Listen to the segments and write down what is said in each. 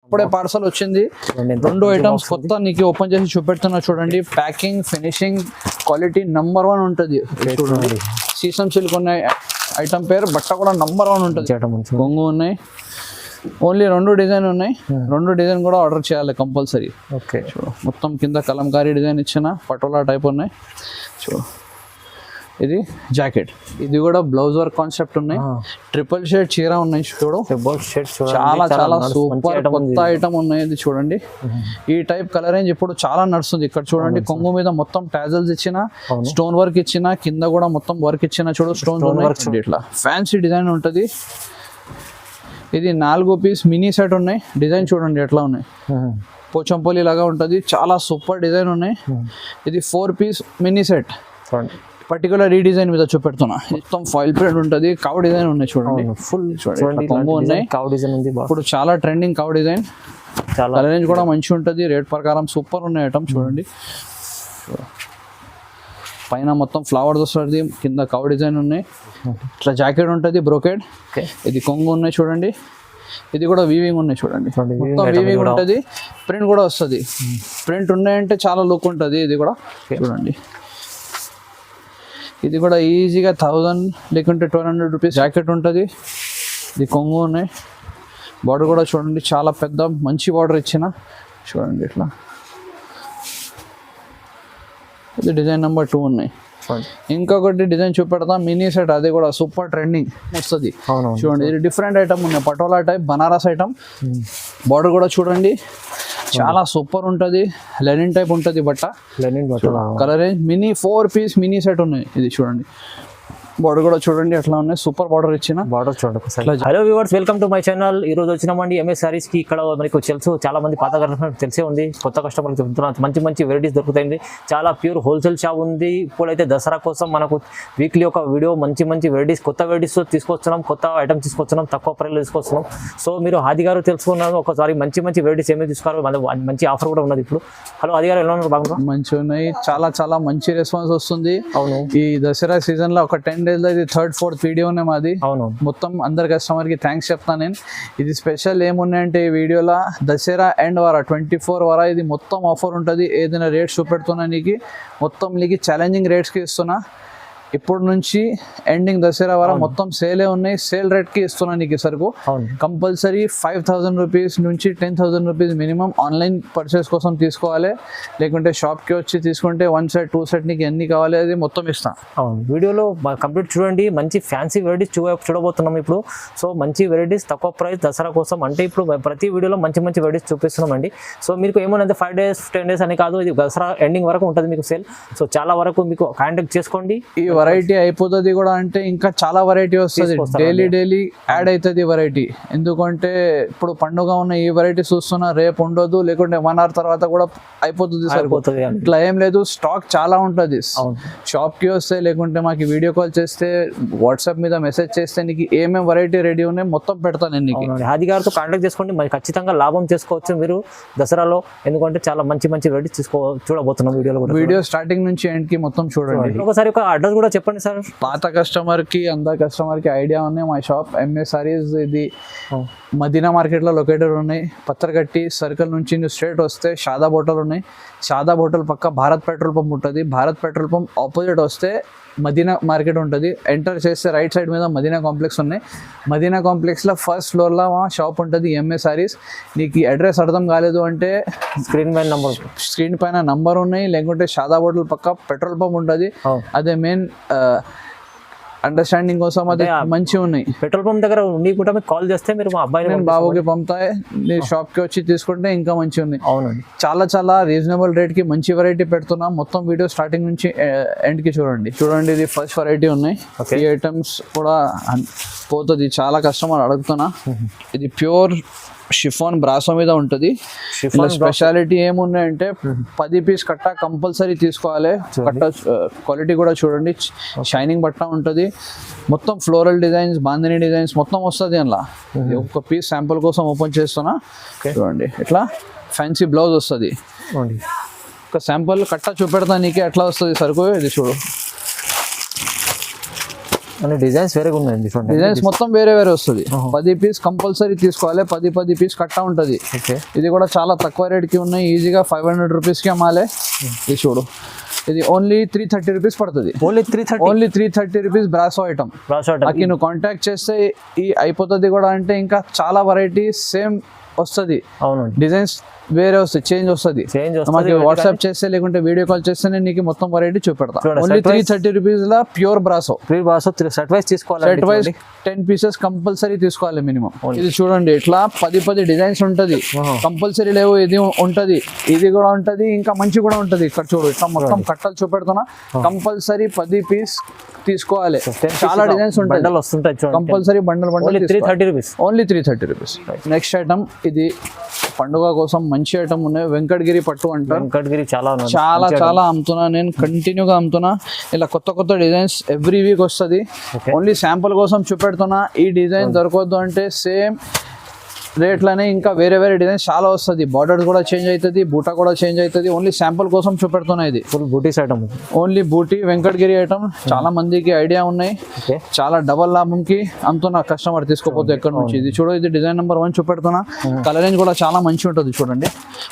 ఇప్పుడే పార్సల్ వచ్చింది, 2 ఐటమ్స్ కొత్త నీకు ఓపెన్ చేసి చూపెడుతున్నా చూడండి. ప్యాకింగ్ ఫినిషింగ్ క్వాలిటీ నంబర్ 1 ఉంటుంది. చూడండి సీసం సిల్క్ ఉన్నాయి ఐటమ్ పేరు, బట్ట కూడా నంబర్ 1 ఉంటుంది. కొంగు ఉన్నాయి, ఓన్లీ 2 డిజైన్ ఉన్నాయి. 2 డిజైన్ కూడా ఆర్డర్ చేయాలి కంపల్సరీ. ఓకే చూడు మొత్తం కింద కలంకారీ డిజైన్ ఇచ్చిన పటోలా టైప్ ఉన్నాయి. చూడు ఇది జాకెట్, ఇది కూడా బ్లౌజ్ వర్క్ కాన్సెప్ట్ ఉన్నాయి. ట్రిపుల్ షేడ్ చీర ఉన్నాయి చూడు, చాలా చాలా సూపర్ కొత్త ఐటమ్ ఉన్నాయి. ఇది చూడండి ఈ టైప్ కలర్ రేంజ్ ఇప్పుడు చాలా నడుస్తుంది. ఇక్కడ చూడండి కొంగు మీద మొత్తం టాజల్స్ ఇచ్చిన, స్టోన్ వర్క్ ఇచ్చిన, కింద కూడా మొత్తం వర్క్ ఇచ్చిన. చూడు స్టోన్ వర్క్ ఇట్లా ఫ్యాన్సీ డిజైన్ ఉంటుంది. ఇది 4 పీస్ మినీ సెట్ ఉన్నాయి. డిజైన్ చూడండి ఎట్లా ఉన్నాయి, పోచంపల్లి లాగా ఉంటుంది. చాలా సూపర్ డిజైన్ ఉన్నాయి. ఇది 4 పీస్ మినీ సెట్, పర్టికులర్ ఈ డిజైన్ మీద చూపెడుతున్నా. మొత్తం ఫాయిల్ ప్రింట్ ఉంటుంది. కౌ డిజైన్ ఉన్నాయి చూడండి, ఫుల్ చూడండి కొంగు ఉన్నాయి. కౌ డిజైన్ ఉంది, ఇప్పుడు చాలా trending cow design. Colour range కూడా మంచిగా ఉంటుంది. రేట్ ప్రకారం సూపర్ ఉన్నాయి ఐటమ్. చూడండి పైన మొత్తం ఫ్లవర్స్ వస్తుంది, కింద కౌ డిజైన్ ఉన్నాయి. ఇట్లా జాకెట్ ఉంటుంది బ్రోకెడ్. ఇది కొంగు ఉన్నాయి చూడండి, ఇది కూడా వీవింగ్ ఉన్నాయి చూడండి, మొత్తం వీవింగ్ ఉంటుంది. ప్రింట్ కూడా వస్తుంది. ప్రింట్ ఉన్నాయంటే చాలా లుక్ ఉంటుంది. ఇది కూడా చూడండి, ఇది కూడా ఈజీగా 1000 లేకుంటే 1200 రూపీస్ జాకెట్ ఉంటుంది. ఇది కొంగు ఉన్నాయి. బార్డర్ కూడా చూడండి చాలా పెద్ద మంచి బార్డర్ ఇచ్చిన. చూడండి ఇట్లా, ఇది డిజైన్ నెంబర్ 2 ఉన్నాయి. ఇంకొకటి డిజైన్ చూపెడతా మినీ సెట్, అది కూడా సూపర్ ట్రెండింగ్ వస్తుంది. చూడండి ఇది డిఫరెంట్ ఐటమ్ ఉన్నాయి, Patola type Banaras item. Border కూడా చూడండి చాలా సూపర్ ఉంటుంది. లెనిన్ టైప్ ఉంటుంది బట్ట, colour range mini 4 piece mini set ఉన్నాయి. ఇది చూడండి బార్డర్ కూడా చూడండి ఎట్లా ఉన్నాయి, సూపర్ బార్డర్ ఇచ్చిన. బార్డర్ చూడండి. Hello viewers, welcome to my channel. ఈ రోజు వచ్చినామండి ఎంఎస్ సారీస్ కి. ఇక్కడ మనకు తెలుసు చాలా మంది పాత కస్టమర్ తెలిసే ఉంది, కొత్త కస్టమర్లు చెప్తున్నారు. మంచి మంచి వెరైటీస్ దొరుకుతాయండి. చాలా ప్యూర్ హోల్సేల్ షాప్ ఉంది. ఇప్పుడైతే దసరా కోసం మనకు వీక్లీ ఒక వీడియో మంచి మంచి వెరైటీస్, కొత్త వెరైటీస్ తీసుకొస్తున్నాం, కొత్త ఐటమ్స్ తీసుకొస్తున్నాం, తక్కువ ప్రైస్లో తీసుకొస్తున్నాం. సో మీరు ఆది గారు తెలుసుకున్నారు ఒకసారి మంచి మంచి వెరైటీస్ ఏమేమి తీసుకోవాలి, మంచి ఆఫర్ కూడా ఉన్నది ఇప్పుడు. హలో ఆది గారు, ఎలా ఉన్నారు? బాగున్నారు? మంచిగా ఉన్నాయి, చాలా చాలా మంచి రెస్పాన్స్ వస్తుంది. అవును, ఈ దసరా సీజన్ లో ఒక 10 days లో ఇది 3rd 4th వీడియోనే మాది. అవును, మొత్తం అందరు కస్టమర్ కి థ్యాంక్స్ చెప్తాను నేను. ఇది స్పెషల్ ఏమున్నాయంటే ఈ వీడియోలో దసరా ఎండ్ వర 24 వర ఇది మొత్తం ఆఫర్ ఉంటుంది. ఏదైనా రేట్స్ చూపెడుతున్నా నీకు, మొత్తం నీకు ఛాలెంజింగ్ రేట్స్ కి ఇస్తున్నా. ఇప్పుడు నుంచి ఎండింగ్ దసరా వర మొత్తం సేలే ఉన్నాయి. సేల్ రేట్ కి ఇస్తున్నా నీకు సరుకు. కంపల్సరీ 5000 రూపీస్ నుంచి 10,000 రూపీస్ మినిమం ఆన్లైన్ పర్చేస్ కోసం తీసుకోవాలి. లేకుంటే షాప్ కి వచ్చి తీసుకుంటే 1 set 2 set నీకు ఎన్ని కావాలి అది మొత్తం ఇస్తాం. వీడియోలో కంప్లీట్ చూడండి. మంచి ఫ్యాన్సీ వెరైటీస్ చూడబోతున్నాం ఇప్పుడు. సో మంచి వెరైటీస్ తక్కువ ప్రైస్ దసరా కోసం అంటే ఇప్పుడు ప్రతి వీడియోలో మంచి మంచి వెరైటీస్ చూపిస్తున్నాం అండి. సో మీకు ఏమన్నా 5 days 10 days అని కాదు, ఇది దసరా ఎండింగ్ వరకు ఉంటుంది మీకు సేల్. సో చాలా వరకు మీకు కాంటాక్ట్ చేసుకోండి. ఈ వెరైటీ అయిపోతుంది కూడా అంటే ఇంకా చాలా వెరైటీ వస్తుంది. డైలీ యాడ్ అవుతుంది వెరైటీ. ఎందుకంటే ఇప్పుడు పండుగ ఉన్న ఈ వెరైటీ చూస్తున్నా, రేపు ఉండదు, లేకుంటే 1 hour తర్వాత కూడా అయిపోతుంది సరిపోతుంది. ఇట్లా ఏం లేదు, స్టాక్ చాలా ఉంటుంది. షాప్ కి వస్తే లేకుంటే మాకు వీడియో కాల్ చేస్తే, వాట్సాప్ మీద మెసేజ్ చేస్తే నీకు ఏమేమి వెరైటీ రెడీ ఉన్నాయి మొత్తం పెడతాను నేను. ఆది గారితో కాంటాక్ట్ చేసుకోండి, మరి ఖచ్చితంగా లాభం చేసుకోవచ్చు మీరు దసరాలో. ఎందుకంటే చాలా మంచి మంచి వెరైటీస్ చూడబోతున్నాం వీడియోలో. వీడియో స్టార్టింగ్ నుంచి ఎండ్ కి మొత్తం చూడండి. ఒకసారి ఒక అడ్రస్ కూడా చెప్పండి సార్. పాత కస్టమర్ కి అందరు కస్టమర్ కి ఐడియా ఉన్నాయి. మా షాప్ ఎంఎస్ సారీస్ ఇది మదీనా మార్కెట్ లో లొకేటెడ్ ఉన్నాయి. పత్రగట్టి సర్కిల్ నుంచి స్ట్రేట్ వస్తే షాదా హోటల్ ఉన్నాయి. షాదా హోటల్ పక్క భారత్ పెట్రోల్ పంప్ ఉంటుంది. భారత్ పెట్రోల్ పంప్ ఆపోజిట్ వస్తే మదీనా మార్కెట్ ఉంటుంది. ఎంటర్ చేస్తే రైట్ సైడ్ మీద మదీనా కాంప్లెక్స్ ఉన్నాయి. మదీనా కాంప్లెక్స్ లో 1st floor లో మా షాప్ ఉంటుంది ఎంఎస్ సారీస్. నీకు అడ్రస్ అర్థం కాలేదు అంటే స్క్రీన్ పైన నంబర్ ఉన్నాయి, లేకుంటే షాదా హోటల్ పక్క పెట్రోల్ పంప్ ఉంటుంది. అదే మెయిన్ అండర్స్టాండింగ్ కోసం అది మంచిగా ఉన్నాయి. పెట్రోల్ పంప్ దగ్గర ఉండి కూడా మీకు కాల్ చేస్తే మీరు మా అబ్బాయి నేను బాబుకి పంపుతాయి, మీరు షాప్ కి వచ్చి తీసుకుంటే ఇంకా మంచిగా ఉంది. అవునండి, చాలా చాలా రీజనబుల్ రేట్ కి మంచి వెరైటీ పెడుతున్నాం. మొత్తం వీడియో స్టార్టింగ్ నుంచి ఎండ్ కి చూడండి. ఇది ఫస్ట్ వెరైటీ ఉన్నాయి. ఈ ఐటమ్స్ కూడా పోతుంది, చాలా కస్టమర్ అడుగుతున్నా. ఇది ప్యూర్ షిఫాన్ బ్రాసో మీద ఉంటుంది. స్పెషాలిటీ ఏమున్నాయంటే 10 పీస్ కట్ట కంపల్సరీ తీసుకోవాలి. కట్ట క్వాలిటీ కూడా చూడండి, షైనింగ్ బట్ట ఉంటుంది. మొత్తం ఫ్లోరల్ డిజైన్స్, బాందిని డిజైన్స్ మొత్తం వస్తుంది అందులో. ఒక పీస్ శాంపుల్ కోసం ఓపెన్ చేస్తున్నా చూడండి. ఇట్లా ఫ్యాన్సీ బ్లౌజ్ వస్తుంది. ఒక శాంపుల్ కట్ట చూపెడతా నీకే ఎట్లా వస్తుంది సరుకు. ఇది చూడు, అన్ని డిజైన్స్ వేరేగా ఉన్నాయండి చూడండి. డిజైన్స్ మొత్తం వేరే వేరే వస్తుంది. 10 పీస్ కంపల్సరీ తీసుకోవాలి. 10 పీస్ కట్టా ఉంటుంది. ఓకే, ఇది కూడా చాలా తక్కువ రేట్కి ఉన్నాయి. ఈజీగా 500 రూపీస్కి అమ్మాలి. ఇది చూడు, ఇది ఓన్లీ 330 రూపీస్ పడుతుంది. Only 330. Only 330 rupees brasso item. అక్కడ నువ్వు కాంటాక్ట్ చేస్తే ఈ అయిపోతుంది కూడా. అంటే ఇంకా చాలా వెరైటీ సేమ్ వస్తుంది. అవునండి, డిజైన్స్ వేరే వస్తాయి, చేంజ్ వస్తుంది. మాకు వాట్సాప్ చేస్తే లేకుంటే వీడియో కాల్ చేస్తే నీకు మొత్తం వెరైటీ చూపెడతా. ఓన్లీ 330 రూపీస్ లా ప్యూర్ బ్రాసో. సెట్ వైస్ తీసుకోవాలి. సెట్ వైస్ 10 పీసెస్ కంపల్సరీ తీసుకోవాలి మినిమం. ఇది చూడండి, ఇట్లా 10 డిజైన్స్ ఉంటది. కంపల్సరీ లేవు, ఇది ఉంటది, ఇది కూడా ఉంటది, ఇంకా మంచి కూడా ఉంటది. ఇక్కడ చూడు, ఇట్లా మొత్తం కట్టలు చూపెడుతున్నా. కంపల్సరీ 10 పీస్ తీసుకోవాలి. చాలా డిజైన్స్ ఉంటాయి, compulsory bundle 330 rupees. Only 330 rupees. Next item, ఇది పండుగ కోసం మంచి ఐటమ్ ఉన్నాయి. వెంకటగిరి పట్టు అంటారు. వెంకటగిరి చాలా అమ్ముతున్నా నేను, కంటిన్యూగా అమ్ముతున్నా. ఇలా కొత్త డిజైన్స్ ఎవ్రీ వీక్ వస్తుంది. ఓన్లీ శాంపుల్ కోసం చూపెడుతున్నా. ఈ డిజైన్ దొరకవద్దు అంటే సేమ్ రేట్లనే ఇంకా వేరే డిజైన్స్ చాలా వస్తుంది. బార్డర్ కూడా చేంజ్ అవుతుంది, బూటా కూడా చేంజ్ అవుతుంది. ఓన్లీ శాంపుల్ కోసం చూపెడుతున్నా. ఇది ఫుల్ బూటీస్ ఐటమ్, ఓన్లీ బూటీ వెంకటగిరి ఐటమ్. చాలా మందికి ఐడియా ఉన్నాయి. చాలా డబల్ లాభంకి అమ్ముతున్నా కస్టమర్ తీసుకోపోతే ఎక్కడి నుంచి. ఇది చూడు, ఇది డిజైన్ నెంబర్ 1 చూపెడుతున్నా. కలర్ రేంజ్ కూడా చాలా మంచి ఉంటుంది. చూడండి,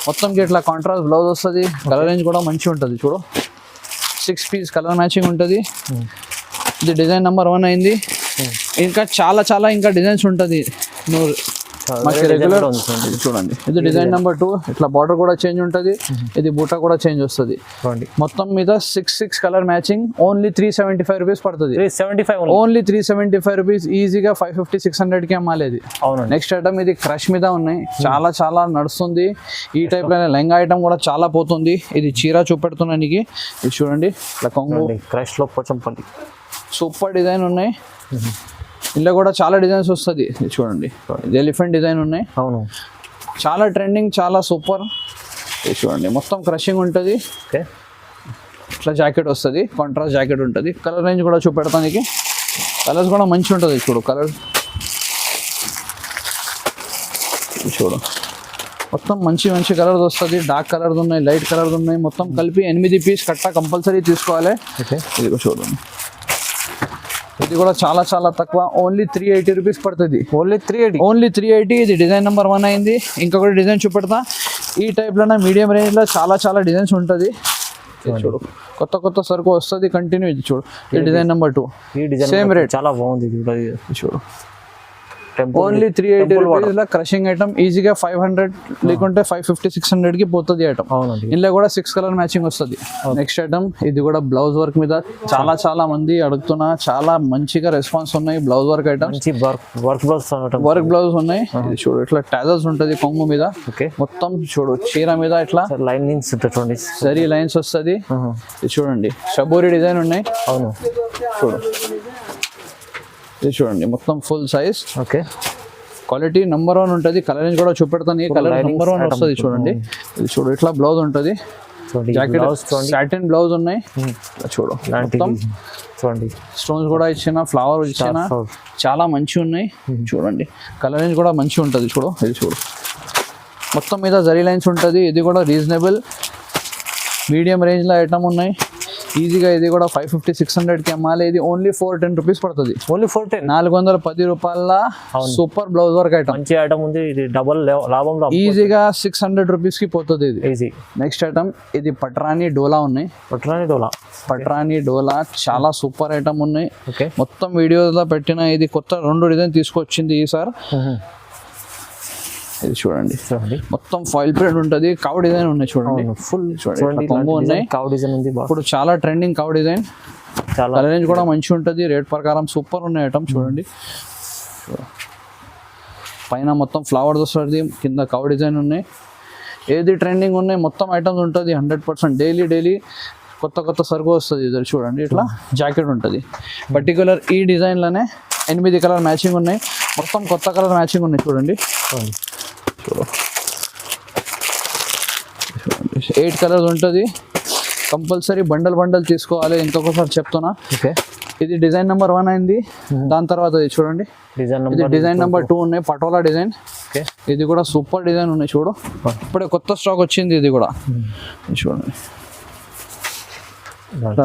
మొత్తంకి ఇట్లా కాంట్రాస్ట్ బ్లౌజ్ వస్తుంది. కలర్ రేంజ్ కూడా మంచి ఉంటుంది. చూడు, 6 పీస్ కలర్ మ్యాచింగ్ ఉంటుంది. ఇది డిజైన్ నెంబర్ 1 అయింది. ఇంకా చాలా ఇంకా డిజైన్స్ ఉంటుంది. నువ్వు రెగ్యులర్ చూడండి, ఇది డిజైన్ నెంబర్ 2. ఇట్లా బార్డర్ కూడా చేంజ్ ఉంటుంది. ఇది బూటా కూడా చేంజ్ వస్తుంది. మొత్తం మీద 6 కలర్ మ్యాచింగ్. ఓన్లీ 375 రూపీస్ పడుతుంది. Only 375 rupees. ఈజీగా 550-600కి అమ్మాలి. నెక్స్ట్ ఐటమ్, ఇది క్రష్ మీద ఉన్నాయి. చాలా నడుస్తుంది. ఈ టైప్ లో లెంగా ఐటమ్ కూడా చాలా పోతుంది. ఇది చీర చూపెడుతున్నా నీకు. ఇది చూడండి, ఇట్లా కొంగు క్రష్ లో పోచంపల్లి సూపర్ డిజైన్ ఉన్నాయి. ఇందులో కూడా చాలా డిజైన్స్ వస్తుంది. చూడండి, ఇది ఎలిఫెంట్ డిజైన్ ఉన్నాయి. అవును, చాలా ట్రెండింగ్, చాలా సూపర్. చూడండి, మొత్తం క్రషింగ్ ఉంటుంది. ఇట్లా జాకెట్ వస్తుంది, కాంట్రాస్ట్ జాకెట్ ఉంటుంది. కలర్ రేంజ్ కూడా చూపెడతానికి. కలర్స్ కూడా మంచి ఉంటుంది. చూడు, కలర్ చూడు, మొత్తం మంచి కలర్స్ వస్తుంది. డార్క్ కలర్స్ ఉన్నాయి, లైట్ కలర్స్ ఉన్నాయి. మొత్తం కలిపి 8 పీస్ కట్ట కంపల్సరీ తీసుకోవాలి. ఇది చూడండి, ఇది కూడా చాలా తక్కువ. ఓన్లీ 380 రూపీస్ పడుతుంది. ఓన్లీ 380. ఇది డిజైన్ నెంబర్ 1 అయింది. ఇంకొకటి డిజైన్ చూపెడతా. ఈ టైప్లోనే మీడియం రేంజ్లో చాలా డిజైన్స్ ఉంటుంది. చూడు, కొత్త సరుకు వస్తుంది కంటిన్యూ. ఇది చూడు, ఇది డిజైన్ నెంబర్ 2. సేమ్ రేట్, చాలా బాగుంది. చూడు, ఓన్లీ 380 రూపీస్ క్రషింగ్ ఐటమ్. ఈజీగా 500 లేకుంటే 550-600కి పోతుంది ఐటమ్. ఇందులో కూడా 6 కలర్ మ్యాచింగ్ వస్తుంది. నెక్స్ట్ ఐటమ్, ఇది కూడా బ్లౌజ్ వర్క్ మీద. చాలా మంది అడుగుతున్నా. చాలా మంచిగా రెస్పాన్స్ ఉన్నాయి. Blouse work item, work blouse ఉన్నాయి. ఇది చూడు, ఇట్లా టాజల్స్ ఉంటుంది కొంగు మీద. మొత్తం చూడు, చీర మీద ఇట్లా లైన్స్ సరీ లైన్స్ వస్తుంది. ఇది చూడండి, షబోరి డిజైన్ ఉన్నాయి. అవును, చూడు, ఇది చూడండి, మొత్తం full size. Okay, quality number 1 ఉంటుంది. కలర్ రేంజ్ కూడా చూపెడతాను. ఈ కలర్ నెంబర్ 1 వస్తుంది. చూడండి, ఇది చూడు, ఇట్లా బ్లౌజ్ ఉంటుంది. జాకెట్ సాటిన్ బ్లౌజ్ ఉన్నాయి. చూడు, మొత్తం చూడండి, స్టోన్స్ కూడా ఇచ్చిన, ఫ్లవర్ ఇచ్చిన, చాలా మంచిగా ఉన్నాయి. చూడండి, కలర్ రేంజ్ కూడా మంచిగా ఉంటుంది. చూడు, ఇది చూడు, మొత్తం మీద జరీ లైన్స్ ఉంటుంది. ఇది కూడా రీజనబుల్ మీడియం రేంజ్లో ఐటమ్ ఉన్నాయి. ఈజీగా ఇది కూడా 550-600కి అమ్మాలి. ఇది ఓన్లీ 410 రూపీస్ పడుతుంది. ఓన్లీ 410, 410 రూపాయల సూపర్ బ్లౌజ్ వర్క్ ఐటమ్. మంచి ఐటమ్ ఉంది. ఇది డబల్ లాభం. ఈజీగా 600 రూపీస్కి పోతుంది ఇది. ఈజీ. నెక్స్ట్ ఐటమ్, ఇది పట్రాని డోలా ఉన్నాయి. పట్రాని డోలా చాలా సూపర్ ఐటమ్ ఉన్నాయి. మొత్తం వీడియోలో పెట్టిన. ఇది కొత్త 2 డిజైన్ తీసుకొచ్చింది ఈసారి. ఇది చూడండి, మొత్తం ఫాయిల్ ప్రింట్ ఉంటుంది. కవ్ డిజైన్ ఉన్నాయి. చూడండి, ఫుల్ చూడండి, కొంగు ఉన్నాయి. కవ్ డిజైన్ ఉంది. ఇప్పుడు చాలా ట్రెండింగ్ కవ్ డిజైన్. కలర్ రేంజ్ కూడా మంచిగా ఉంటుంది. రేట్ ప్రకారం సూపర్ ఉన్నాయి ఐటమ్. చూడండి, పైన మొత్తం ఫ్లవర్స్ వస్తుంది, కింద కవ్ డిజైన్ ఉన్నాయి. ఏది ట్రెండింగ్ ఉన్నాయి మొత్తం ఐటమ్స్ ఉంటుంది. 100% డైలీ కొత్త సరుకు వస్తుంది. ఇది చూడండి, ఇట్లా జాకెట్ ఉంటుంది. పర్టికులర్ ఈ డిజైన్లోనే 8 కలర్ మ్యాచింగ్ ఉన్నాయి. మొత్తం కొత్త కలర్ మ్యాచింగ్ ఉన్నాయి. చూడండి, 8 కలర్స్ ఉంటుంది. కంపల్సరీ బండల్ తీసుకోవాలి. ఇంకొకసారి చెప్తున్నా. ఇది డిజైన్ నెంబర్ 1 అయింది. దాని తర్వాత ఇది చూడండి, ఇది డిజైన్ నెంబర్ 2 ఉన్నాయి. పటోలా డిజైన్. ఇది కూడా సూపర్ డిజైన్ ఉన్నాయి. చూడు, ఇప్పుడే కొత్త స్టాక్ వచ్చింది. ఇది కూడా చూడండి,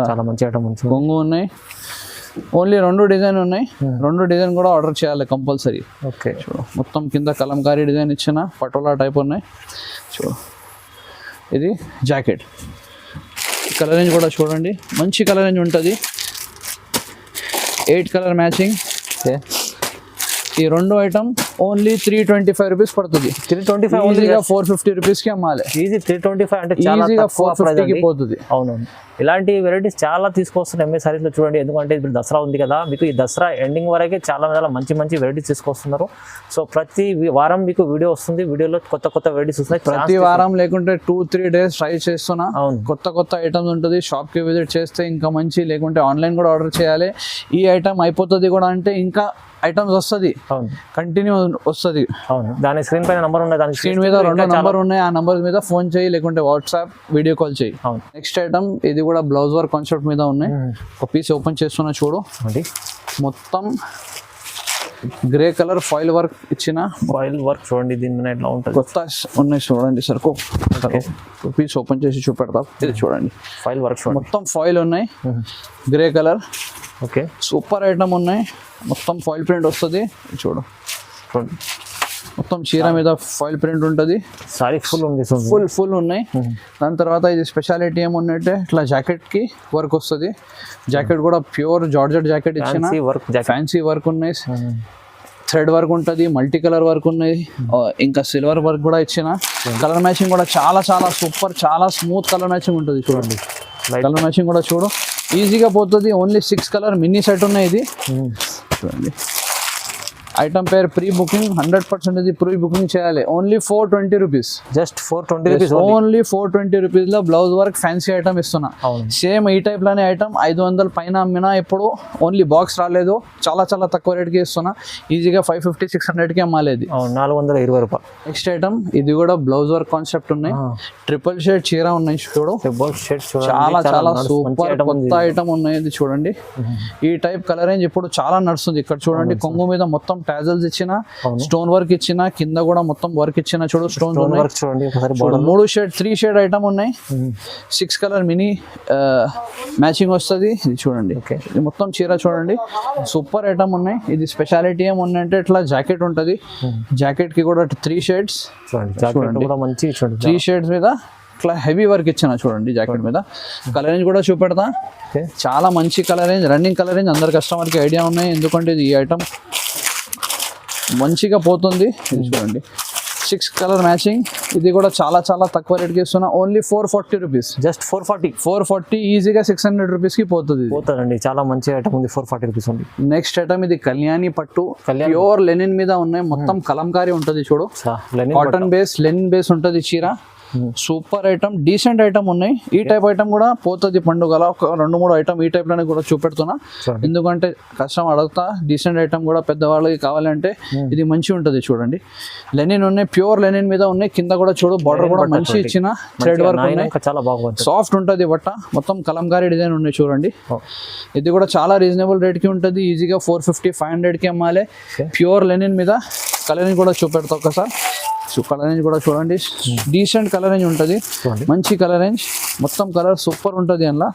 చాలా మంచి ఐటమ్. కొంగు ఉన్నాయి. ఓన్లీ 2 డిజైన్ ఉన్నాయి. 2 డిజైన్ కూడా ఆర్డర్ చేయాలి కంపల్సరీ. ఓకే, చూడు మొత్తం కింద కలంకారీ డిజైన్ ఇచ్చిన పటోలా టైప్ ఉన్నాయి. చూడు ఇది జాకెట్. కలర్ రేంజ్ కూడా చూడండి, మంచి కలర్ రేంజ్ ఉంటుంది. 8 కలర్ మ్యాచింగ్. ఓకే, ఈ 2 ఐటమ్ ఓన్లీ 325 రూపీస్ పడుతుంది. 325 ఈజీగా 450 రూపీస్కి అమ్మాలి. ఈజీ 325 అంటే చాలా ఈజీగా తక్కువ ప్రైస్ 450కి పోతుంది. అవునవును, ఇలాంటి వెరైటీస్ చాలా తీసుకొస్తున్నారు ఎంఏ సారీస్లో. చూడండి, ఎందుకంటే ఇప్పుడు దసరా ఉంది కదా, మీకు ఈ దసరా ఎండింగ్ వరకే చాలా మంచి మంచి వెరైటీస్ తీసుకొస్తున్నారు. సో ప్రతి వారం మీకు వీడియో వస్తుంది, వీడియోలో కొత్త కొత్త వెరైటీస్ వస్తున్నాయి. ప్రతి వారం లేకుంటే 2-3 డేస్ ట్రై చేస్తున్నా. అవును, కొత్త ఐటమ్స్ ఉంటుంది. షాప్కి విజిట్ చేస్తే ఇంకా మంచి, లేకుంటే ఆన్లైన్ కూడా ఆర్డర్ చేయాలి. ఈ ఐటమ్ అయిపోతుంది కూడా అంటే ఇంకా ఐటమ్స్ వస్తుంది, అవును కంటిన్యూ వస్తుంది. అవును, దాని స్క్రీన్ పైన నంబర్ ఉన్నాయి, దాని స్క్రీన్ మీద 2 నంబర్ ఉన్నాయి. ఆ నంబర్ మీద ఫోన్ చేయి, లేకుంటే వాట్సాప్ వీడియో కాల్ చేయి. అవును. నెక్స్ట్ ఐటమ్ ఇది కూడా బ్లౌజ్ వర్క్ కాన్సెప్ట్ మీద ఉన్నాయి. ఒక పీస్ ఓపెన్ చేస్తున్నా చూడు. అది మొత్తం గ్రే కలర్ ఫాయిల్ వర్క్ ఇచ్చిన ఫాయిల్ వర్క్ చూడండి, దీని మీద ఎట్లా ఉంటుంది. కొత్త ఉన్నాయి చూడండి. సరుకు పీస్ ఓపెన్ చేసి చూపెడతా. ఇది చూడండి, ఫాయిల్ వర్క్ చూడండి, మొత్తం ఫాయిల్ ఉన్నాయి. Grey colour okay, super item ఉన్నాయి. మొత్తం ఫాయిల్ ప్రింట్ వస్తుంది. చూడు చూడండి, మొత్తం చీర మీద ఫాయిల్ ప్రింట్ ఉంటుంది. సారీ ఫుల్ ఉంది, ఫుల్ ఉన్నాయి. దాని తర్వాత ఇది స్పెషాలిటీ ఏమున్నట్టే ఇట్లా జాకెట్ కి వర్క్ వస్తుంది. జాకెట్ కూడా ప్యూర్ జార్జెట్ జాకెట్ ఇచ్చిన, ఫ్యాన్సీ వర్క్ ఉన్నాయి. థ్రెడ్ వర్క్ ఉంటుంది, మల్టీ కలర్ వర్క్ ఉన్నాయి, ఇంకా సిల్వర్ వర్క్ కూడా ఇచ్చిన. కలర్ మ్యాచింగ్ కూడా చాలా చాలా సూపర్, చాలా స్మూత్ కలర్ మ్యాచింగ్ ఉంటుంది. చూడండి, కలర్ మ్యాచింగ్ కూడా చూడు, ఈజీగా పోతుంది. ఓన్లీ 6 కలర్ మినీ సెట్ ఉన్నాయి. ఇది చూడండి, ఐటమ్ పేరు ప్రీ బుకింగ్. 100% ఇది ప్రీ బుకింగ్ చేయాలి. Only 420 rupees, just 420 rupees. Only 420 rupees లో బ్లౌజ్ వర్క్ ఫ్యాన్సీ ఐటమ్ ఇస్తున్నా. సేమ్ ఈ టైప్ లోనే ఐటమ్ 500 పైన అమ్మినా ఎప్పుడు. ఓన్లీ బాక్స్ రాలేదు, చాలా చాలా తక్కువ రేట్కి ఇస్తున్నా. ఈజీగా 550-600కి అమ్మాలి. 420 రూపాయలు. నెక్స్ట్ ఐటమ్ ఇది కూడా బ్లౌజ్ వర్క్ కాన్సెప్ట్ ఉన్నాయి. ట్రిపుల్ షేడ్ చీర ఉన్నాయి చూడు, చాలా చాలా సూపర్ కొత్త ఐటమ్ ఉన్నాయి. ఇది చూడండి, ఈ టైప్ కలర్ రేంజ్ ఇప్పుడు చాలా నడుస్తుంది. ఇక్కడ చూడండి, కొంగు మీద మొత్తం టాజల్స్ ఇచ్చిన, స్టోన్ వర్క్ ఇచ్చిన, కింద కూడా మొత్తం వర్క్ ఇచ్చిన. చూడు స్టోన్ వర్క్ చూడండి. 3 షేడ్ ఐటమ్ ఉన్నాయి. 6 కలర్ మినీ మ్యాచింగ్ వస్తుంది. ఇది చూడండి, మొత్తం చీర చూడండి, సూపర్ ఐటమ్ ఉన్నాయి. ఇది స్పెషాలిటీ ఏముందంటే ఇట్లా జాకెట్ ఉంటుంది. జాకెట్ కి కూడా 3 షేడ్స్ చూడండి, 3 షేడ్స్ మీద ఇట్లా హెవీ వర్క్ ఇచ్చిన. చూడండి జాకెట్ మీద. కలర్ రేంజ్ కూడా చూపెడతా. చాలా మంచి colour range, running colour range. అందరు కస్టమర్కి ఐడియా ఉన్నాయి, ఎందుకంటే ఇది ఈ ఐటమ్ మంచిగా పోతుంది. ఇది చూడండి, 6 కలర్ మ్యాచింగ్. ఇది కూడా చాలా చాలా తక్కువ రేట్కి ఇస్తున్నా. ఓన్లీ 440 రూపీస్, జస్ట్ 440 ఈజీగా 600 రూపీస్కి పోతుంది. పోతుందండి, చాలా మంచి ఐటమ్ ఉంది. 440 రూపీస్ ఉంది. నెక్స్ట్ ఐటమ్ ఇది కళ్యాణి పట్టు, ప్యూర్ లెనిన్ మీద ఉన్నాయి. మొత్తం కలంకారీ ఉంటుంది. చూడు, కాటన్ బేస్, లెనిన్ బేస్ ఉంటుంది చీర. సూపర్ ఐటమ్, డీసెంట్ ఐటమ్ ఉన్నాయి. ఈ టైప్ ఐటమ్ కూడా పోతుంది పండుగల. ఒక 2-3 ఐటమ్ ఈ టైప్ లోనే కూడా చూపెడుతున్నా, ఎందుకంటే కష్టం అడుగుతా. డీసెంట్ ఐటమ్ కూడా పెద్దవాళ్ళకి కావాలంటే ఇది మంచి ఉంటుంది. చూడండి, లెనిన్ ఉన్నాయి, ప్యూర్ లెనిన్ మీద ఉన్నాయి. కింద కూడా చూడు, బార్డర్ కూడా మంచి ఇచ్చిన, థ్రెడ్ వర్క్ ఉన్నాయి, చాలా బాగుంది, సాఫ్ట్ ఉంటుంది బట్ట. మొత్తం కలంకారీ డిజైన్ ఉన్నాయి. చూడండి, ఇది కూడా చాలా రీజనబుల్ రేట్కి ఉంటుంది. ఈజీగా 450-500కి అమ్మాలి. ప్యూర్ లెనిన్ మీద. కలర్ కూడా చూపెడతా ఒకసారి. కలర్ రేంజ్ కూడా చూడండి, డీసెంట్ కలర్ రేంజ్ ఉంటుంది, మంచి కలర్ రేంజ్. మొత్తం కలర్ సూపర్ ఉంటుంది అందులో.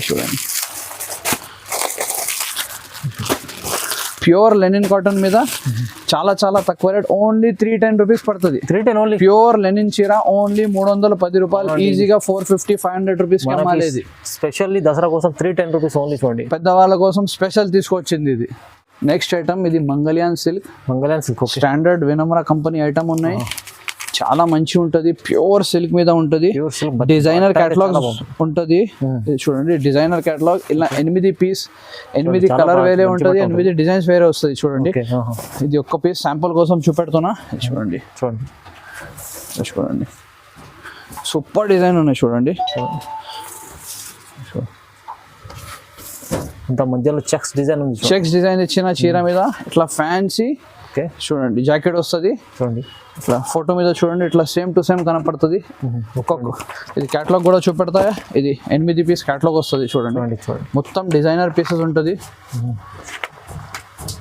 చూడండి, ప్యూర్ లెనిన్ కాటన్ మీద చాలా చాలా తక్కువ రేట్. ఓన్లీ 310 రూపీస్ పడుతుంది. 310 ఓన్లీ. ప్యూర్ లెనిన్ చీర ఓన్లీ 310 రూపాయలు. ఈజీగా 450-500 రూపీస్ అమ్మాలి. స్పెషల్లీ దసరా కోసం 310 రూపీస్ ఓన్లీ. చూడండి, పెద్దవాళ్ళ కోసం స్పెషల్ తీసుకొచ్చింది ఇది. నెక్స్ట్ ఐటమ్ ఇది Mangalyaan silk. Standard Vinamra company item ఉన్నాయి. చాలా మంచి ఉంటుంది, ప్యూర్ సిల్క్ మీద ఉంటుంది. డిజైనర్ క్యాటలాగ్ ఉంటుంది. చూడండి, డిజైనర్ క్యాటలాగ్. ఇలా 8 పీస్, 8 కలర్ వేరే ఉంటుంది, 8 డిజైన్స్ వేరే వస్తుంది. చూడండి, ఇది ఒక్క పీస్ శాంపుల్ కోసం చూపెడుతున్నా. చూడండి చూడండి, సూపర్ డిజైన్ ఉన్నాయి. చూడండి, ఇంత మధ్యలో చెక్స్ డిజైన్ ఉంది. చెక్స్ డిజైన్ ఇచ్చిన చీర మీద ఇట్లా ఫ్యాన్సీ. చూడండి, జాకెట్ వస్తుంది. చూడండి, ఇట్లా ఫోటో మీద చూడండి, ఇట్లా సేమ్ టు సేమ్ కనపడుతుంది. ఒక్కొక్క ఇది క్యాటలాగ్ కూడా చూపెడతా. ఇది 8 పీస్ క్యాటలాగ్ వస్తుంది. చూడండి, మొత్తం డిజైనర్ పీసెస్ ఉంటుంది.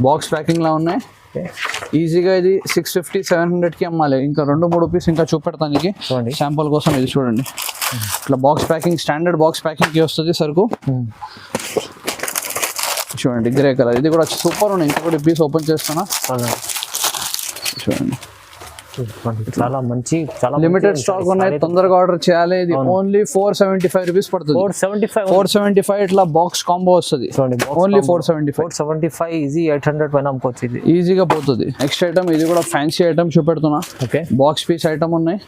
బాక్స్ ప్యాకింగ్ లా ఉన్నాయి. ఈజీగా ఇది 650-700కి అమ్మాలి. ఇంకా 2-3 పీస్ ఇంకా చూపెడతానికి శాంపుల్ కోసం. ఇది చూడండి, ఇట్లా box packing, standard box packing కి వస్తుంది సరుకు. చూడండి గ్రే కలర్, ఇది కూడా సూపర్ ఉన్నాయి. ఇంకొకటి పీస్ ఓపెన్ చేస్తున్నా చూడండి. చాలా మంచి, చాలా లిమిటెడ్ స్టాక్ ఉన్నాయి, తొందరగా ఆర్డర్ చేయాలి. ఇది ఓన్లీ 475 రూపీస్ పడుతుంది. 475 ఇట్లా బాక్స్ కాంబో వస్తుంది. ఓన్లీ 475 ఈజీ 800 పైన అమ్ముకోవచ్చు. ఇది ఈజీగా పోతుంది. నెక్స్ట్ ఐటమ్ ఇది కూడా ఫ్యాన్సీ ఐటమ్ చూపెడుతున్నా. ఓకే, బాక్స్ పీస్ ఐటమ్ ఉన్నాయి.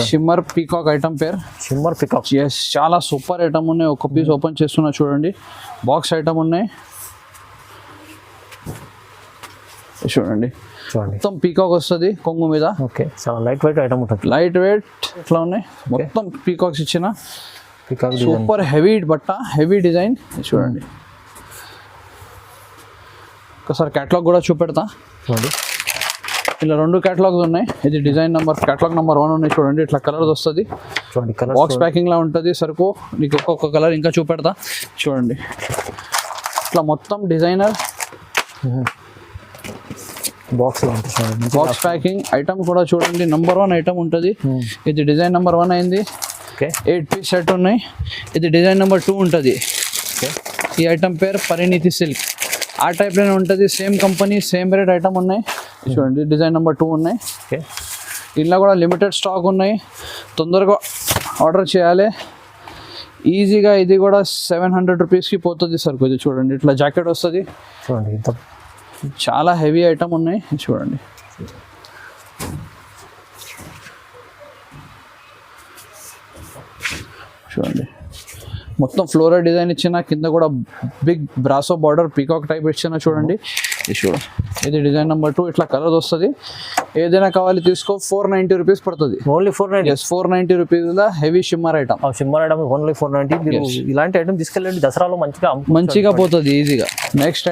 షిమ్మర్ పీకాక్ ఐటమ్ పేరు షిమ్మర్ పీకాక్. ఎస్, చాలా సూపర్ ఐటమ్ ఉన్నాయి. ఒక పీస్ ఓపెన్ చేస్తున్నా చూడండి. బాక్స్ ఐటమ్ ఉన్నాయి చూడండి. మొత్తం పీకాక్ వస్తుంది కొంగు మీద. ఓకే, చాలా లైట్ వెయిట్ ఐటమ్ ఉంటుంది. లైట్ వెయిట్ ఇట్లా ఉన్నాయి. మొత్తం పీకాక్స్ ఇచ్చిన పీకాక్ సూపర్ హెవీ బట్ట, హెవీ డిజైన్ చూడండి. ఒకసారి క్యాటలాగ్ కూడా చూపెడతా చూడండి. ఇలా 2 క్యాటలాగ్స్ ఉన్నాయి. ఇది డిజైన్ నెంబర్, క్యాటలాగ్ నెంబర్ 1 ఉన్నాయి చూడండి. ఇట్లా కలర్స్ వస్తుంది. చూడండి, కలర్ బాక్స్ ప్యాకింగ్ లా ఉంటుంది సరుకు. నీకు ఒక్కొక్క కలర్ ఇంకా చూపెడతా చూడండి. ఇట్లా మొత్తం డిజైనర్ బాక్స్ లో ఉంటుంది చూడండి. బాక్స్ ప్యాకింగ్ ఐటమ్ కూడా చూడండి. నెంబర్ 1 ఐటమ్ ఉంటుంది. ఇది డిజైన్ నెంబర్ 1 అయింది. ఓకే, 8 పీస్ సెట్ ఉన్నాయి. ఇది డిజైన్ నెంబర్ 2 ఉంటుంది. ఓకే, ఈ ఐటమ్ పేరు పరిణితి సిల్క్. ఆ టైప్లోనే ఉంటుంది. Same company, same rate item ఉన్నాయి చూడండి. డిజైన్ నెంబర్ 2 ఉన్నాయి. ఓకే, ఇలా కూడా లిమిటెడ్ స్టాక్ ఉన్నాయి, తొందరగా ఆర్డర్ చేయాలి. ఈజీగా ఇది కూడా 700 రూపీస్కి పోతుంది సరుకు. ఇది చూడండి, ఇట్లా జాకెట్ వస్తుంది చూడండి. ఇంత చాలా హెవీ ఐటమ్ ఉన్నాయి చూడండి. చూడండి మొత్తం ఫ్లోరల్ డిజైన్ ఇచ్చిన, కింద కూడా బిగ్ బ్రాసో బార్డర్ పీకాక్ టైప్ ఇచ్చిన చూడండి. ఇది చూడండి, ఇది డిజైన్ నెంబర్ 2. ఇట్లా కలర్స్ వస్తుంది. ఏదైనా కావాలి తీసుకో. 490 రూపీస్ పడుతుంది. Only 490. 490 rupees heavy shimmer item. Shimmer item only 490. మీరు ఇలాంటి ఐటమ్ తీసుకెళ్ళండి, దసరాలో మంచిగా పోతుంది ఈజీగా. నెక్స్ట్